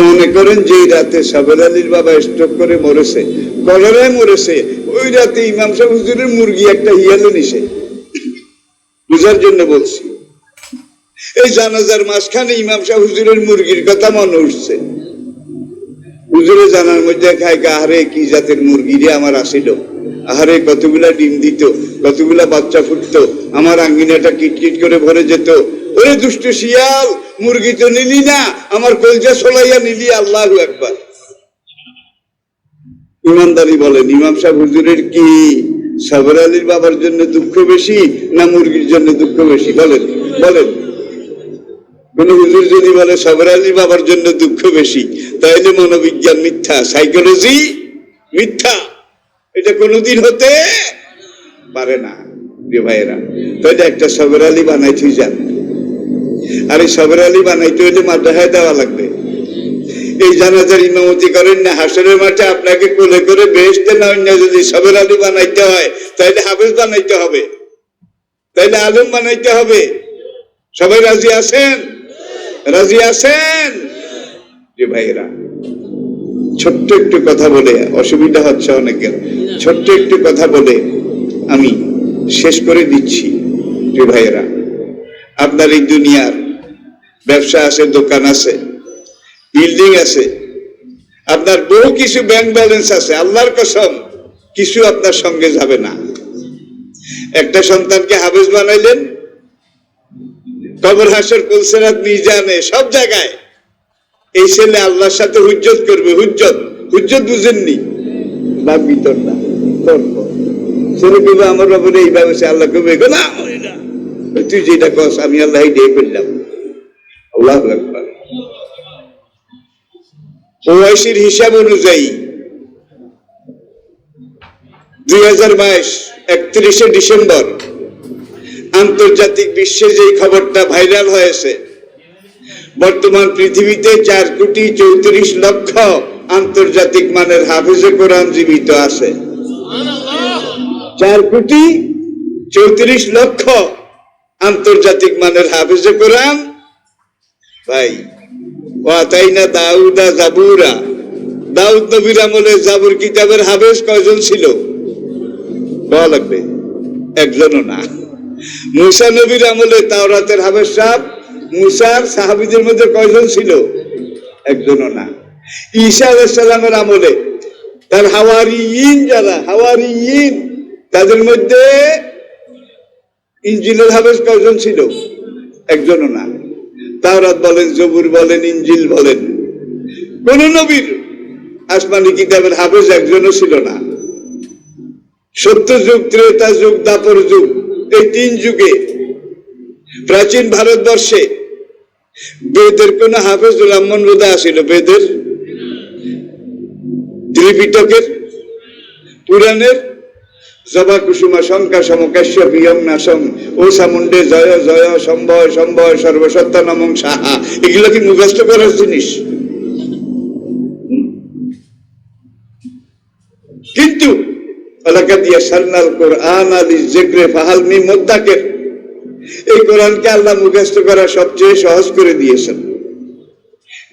মনে করেন যে রাতে সাবের আলীর বাবা স্ট্রোক করে মরেছে, কলেরায় মরেছে, ওই রাতে ইমাম সাহেব হুজুরের মুরগি একটা হিয়ালে নিছে। বুঝার জন্য বলছি, এই জানাজার মাঝখানে ইমাম সাহেব হুজুরের মুরগির কথা মনে উঠছে। হুজুরে জানার মধ্যে খায়, আহারে কি জাতের মুরগি রে আমার আসিল, আহারে কতগুলা ডিম দিত, কতগুলা বাচ্চা ফুটতো, আমার আঙ্গিনাটা কিটকিট করে ভরে যেত। ওরে দুষ্ট শিয়াল, মুরগি তো নিলি না, আমার কলজা ছলাইয়া নিলি। আল্লাহু আকবার। ইমানদারি বলেন, ইমাম সাহেব হুজুরের কি সাবের আলীর বাবার জন্য দুঃখ বেশি না মুরগির জন্য দুঃখ বেশি? বলেন বলেন। কোন হুজুর যদি বলে সাবের আলীর বাবার জন্য দুঃখ বেশি, তাহলে মনোবিজ্ঞান মিথ্যা, সাইকোলজি মিথ্যা, এটা কোনোদিন হতে পারে না রে ভাইয়েরা। তাহলে একটা সাবের আলী বানাইতে যান, আর এই সাবের আলী বানাইতে হইলে মাদ্রাসায় দেওয়া লাগবে। এই জানাজার ইমামতি করেন না, হাসরের মাঠে আপনাকে কোলে করে বেহেশতে না অন্য যদি সাবের আলী বানাইতে হয়, তাইলে হাফেজ বানাইতে হবে, তাইলে আলেম বানাইতে হবে। সবাই রাজি আছেন? রাজি আছেন যে ভাইয়েরা? ছোট্ট একটু কথা বলে, অসুবিধা হচ্ছে অনেকের, ছোট্ট একটু কথা বলে আমি শেষ করে দিচ্ছি যে ভাইয়েরা, আপনার এই দুনিয়ার ব্যবসা আছে, দোকান আছে, বিল্ডিং আছে, আপনার বহু কিছু ব্যাংক ব্যালেন্স আছে, আল্লাহর কসম কিছু আপনার সঙ্গে যাবে না। একটা সন্তানকে হাফেজ বানাইলেন, কবর হাসর কুলসিরাত মিজানে সব জায়গায় এই ছেলে আল্লাহর সাথে হুজ্জত করবে। হুজ্জত বুঝেননি? বাপ ভিতর না, তর্ক। ছেলে কবে আমার বাবার এইভাবে, আল্লাহ কবে না তুই যেটা কস আমি আল্লাহ দিয়ে করলাম। আল্লাহু আকবার। ওআইসির হিসাব অনুযায়ী 2022 31শে ডিসেম্বর আন্তর্জাতিক বিশ্বে যে খবরটা ভাইরাল হয়েছে, বর্তমান পৃথিবীতে 4,34,00,000 আন্তর্জাতিক মানের হাফেজে কোরআন জীবিত আছে। 4,34,00,000 আন্তর্জাতিক মানের হাফেজে কোরআন। ভাই, ওয়াতাইনা দাউদা জাবুরা, দাউদ নবীর আমলে জাবুর কিতাবের হাফেজ কয়জন ছিল? বলা লাগবে, একজনও না। মুসা নবীর আমলে তাওরাতের হাফেজ সাহেব, মুসার সাহাবীদের মধ্যে কয়জন ছিল? একজনও না। ঈসা আলাইহিস সালামের আমলে তার হাওয়ারিয়িন, যারা হাওয়ারিয়িন, তাদের মধ্যে ইনজিলের হাফেজ কয়জন ছিল? একজনও না। তাওরাত বলেন, জবুর বলেন, ইনজিল বলেন, কোন নবীর আসমানি কিতাবের হাফেজ একজনও ছিল না। সত্য যুগ, ত্রেতা যুগ, দাপর যুগ, এই 3 যুগে প্রাচীন ভারতবর্ষে বেদের কোন হাফেজ ব্রাহ্মণ বোধহয় আসিল? বেদের ত্রিপিটকের, পুরাণের জবা কুসুমা শঙ্কা সমকাশ্য বিয়ং নাশং ও সামুন্ডে জয় জয় সম্ভয় সম্ভয় সর্বসত্তা নমং সাহা, এগুলো কি মুখস্থ করার জিনিস? কিন্তু এই কোরআনকে আল্লাহ মুখস্থ করা সবচেয়ে সহজ করে দিয়েছেন।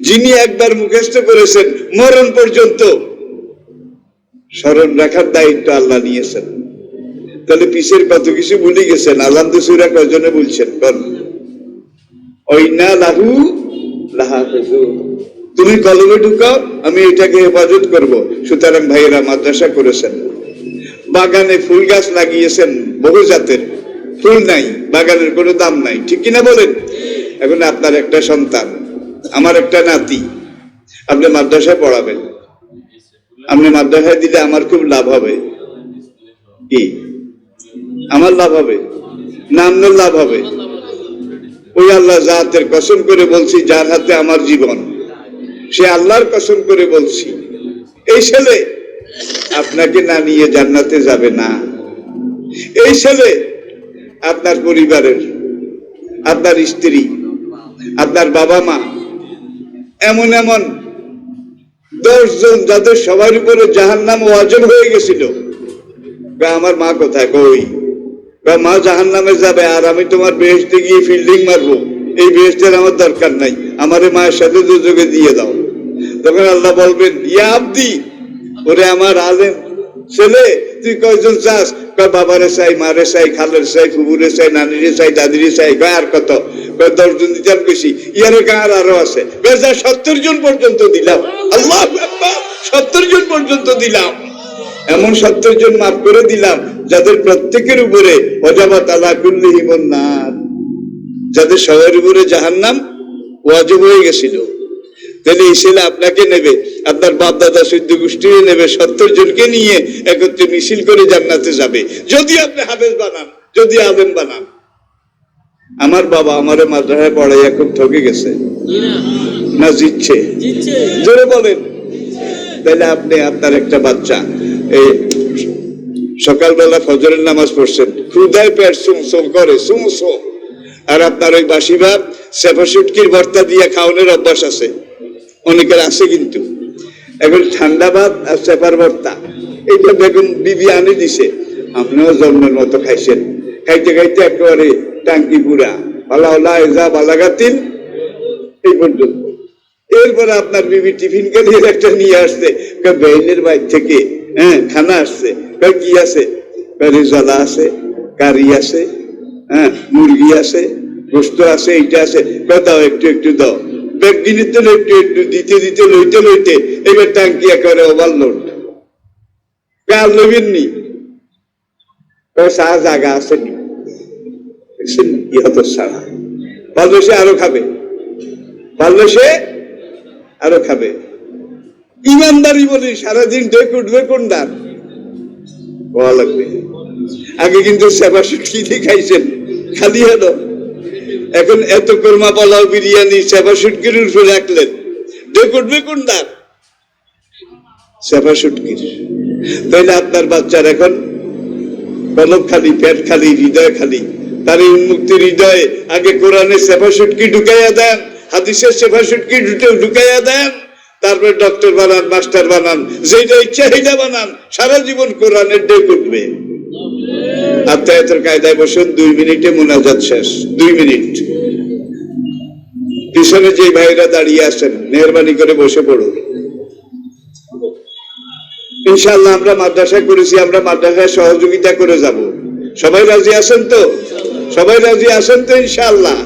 যিনি একবার মুখস্থ করেছেন মরণ পর্যন্ত স্মরণ রাখার দায়িত্ব আল্লাহ নিয়েছেন। তাহলে পিছের কত কিছু ভুলে গেছেন। আলাদা সূরা কয়জনে বলছেন? তুমি কলমে ঢুকাও, আমি এটাকে হেফাজত করব। সুতরাং ভাইয়েরা মাদ্রাসা করেছেন, বাগানে ফুল গাছ লাগিয়েছেন, বহু জাতের ফুল নাই, বাগানের কোনো দাম নাই, ঠিক কিনা বলেন? এখন আপনার একটা সন্তান, আমার একটা নাতি, আপনি মাদ্রাসায় পড়াবেন। আপনি মাদ্রাসায় দিলে আমার খুব লাভ হবে। কি আমার লাভ হবে না আপনার লাভ হবে? ওই আল্লাহ জাতের কসম করে বলছি, যার হাতে আমার জীবন, সে আল্লাহর কসম করে বলছি, এই ছেলে আপনাকে না নিয়ে জান্নাতে যাবে না। এই ছেলে আপনার পরিবারের, আপনার স্ত্রী, আপনার বাবা মা, এমন এমন 10 জন যাদের সবার উপরে জাহান্নাম ওয়াজিব হয়ে গেছিল, আমার মা কোথায়? কই মা জাহান্নামে যাবে আর আমি তোমার বেহেশতে গিয়ে ফিল্ডিং মারবো, এই বেহেশতের আমার দরকার নাই, আমারে মায়ের সাথে দুযোগে দিয়ে দাও। তখন আল্লাহ বলবেন, ইয়া আব্দি, ওরে আমার আলেম ছেলে, তুই কয়জন চাস? বাবারে চাই, মারে চাই, খালের চাই, ফুবুরে চাই, নানিরে চাই, দাদিরে চাই। আর কত? 10 জন দিতাম বেশি, ইয়ারের গাঁর আরো আছে। 70 জন পর্যন্ত দিলাম। আল্লাহু আকবার, 70 জন পর্যন্ত দিলাম। এমন 70 জন মাফ করে দিলাম যাদের প্রত্যেকের উপরে ওয়াজাবাত আলা কুল্লিহিমুন নার, যাদের সবার উপরে জাহান্নাম ওয়াজিব হয়ে গেছিল। তাহলে এই ছেলে আপনাকে নেবে, আপনার বাপ দাদা সৈদ্য গোষ্ঠীরে নেবে, 70 জনকে নিয়ে একত্রে মিছিল করে জান্নাতে যাবে, যদি আপনি হাফেজ বানান, যদি আলেম বানান। আমার বাবা আমারে মাদ্রাসায় পড়াইয়া খুব ঠকে গেছে না জিতছে? জোরে বলেন। তাহলে আপনি আপনার একটা বাচ্চা এই সকালবেলা ফজরের নামাজ পড়ছেন, ক্ষুধায় পেট সুমসুম করে সুমসো, আর আপনার ওই বাসি ভাত সেফা শুটকির ভর্তা দিয়ে খাওয়ানোর অভ্যাস আছে, অনেকের আছে। কিন্তু এখন ঠান্ডা ভাত আর সেফার ভর্তা, এইটা বেগম বিবি আনে দিছে, আপনিও জন্মের মতো খাইছেন। খাইতে খাইতে একেবারে টাঙ্কি পুরা বালাগাতিল এই পর্যন্ত। এরপরে আপনার বিবি টিফিন কালিয়ে একটা নিয়ে আসছে, বেইনের বাইর থেকে খানা আসছে, কি আছে? রেজালা আছে, কারি আছে, মুরগি আছে, গোস্ত আছে, এইটা আছে, দাও একটু একটু দাও। একদিনের তো একটু একটু দিতে দিতে লইতে লইতে এবার টাঙ্কি একেবারে ওভারলোড। আর লইবেন নি, চা জায়গা আছে নি, ইহত ছাড়া পারলে সে আরো খাবে, পারলে সে আরো খাবে। ইমানদারি বলি, সারাদিন ডেক উঠবে কোন ডাক হওয়া লাগবে। আগে কিন্তু সেবা সুটকি খাইছেন খালি হলো, এখন এত কোরমা পোলাও বিরিয়ানি সেবা সুটকির উপরে রাখলেন, ডেক উঠবে কোন ডাক? সেবা সুটকির। তাইলে আপনার বাচ্চার এখন কলব খালি, পেট খালি, হৃদয় খালি। তার এই উন্মুক্ত হৃদয়ে আগে কোরআনের সেবা সুটকি ঢুকাইয়া দেন, হাদিসের সেবা সুটকি ঢুকাইয়া দেন, তারপরে ডক্টর বানান, মাস্টার বানান, যেটা ইচ্ছা সেইটা বানান, সারা জীবন কোরআনের ডেক উঠবে। আত্মায়াতের কায়দায় বসুন, 2 মিনিটে মুনাজাত শেষ। 2 মিনিট। পিছনে যে ভাইরা দাঁড়িয়ে আছেন, মেহরবানি করে বসে পড়ুন। ইনশাআল্লাহ আমরা মাদ্রাসা করেছি, আমরা মাদ্রাসায় সহযোগিতা করে যাব। সবাই রাজি আছেন তো? সবাই রাজি আছেন তো ইনশাআল্লাহ?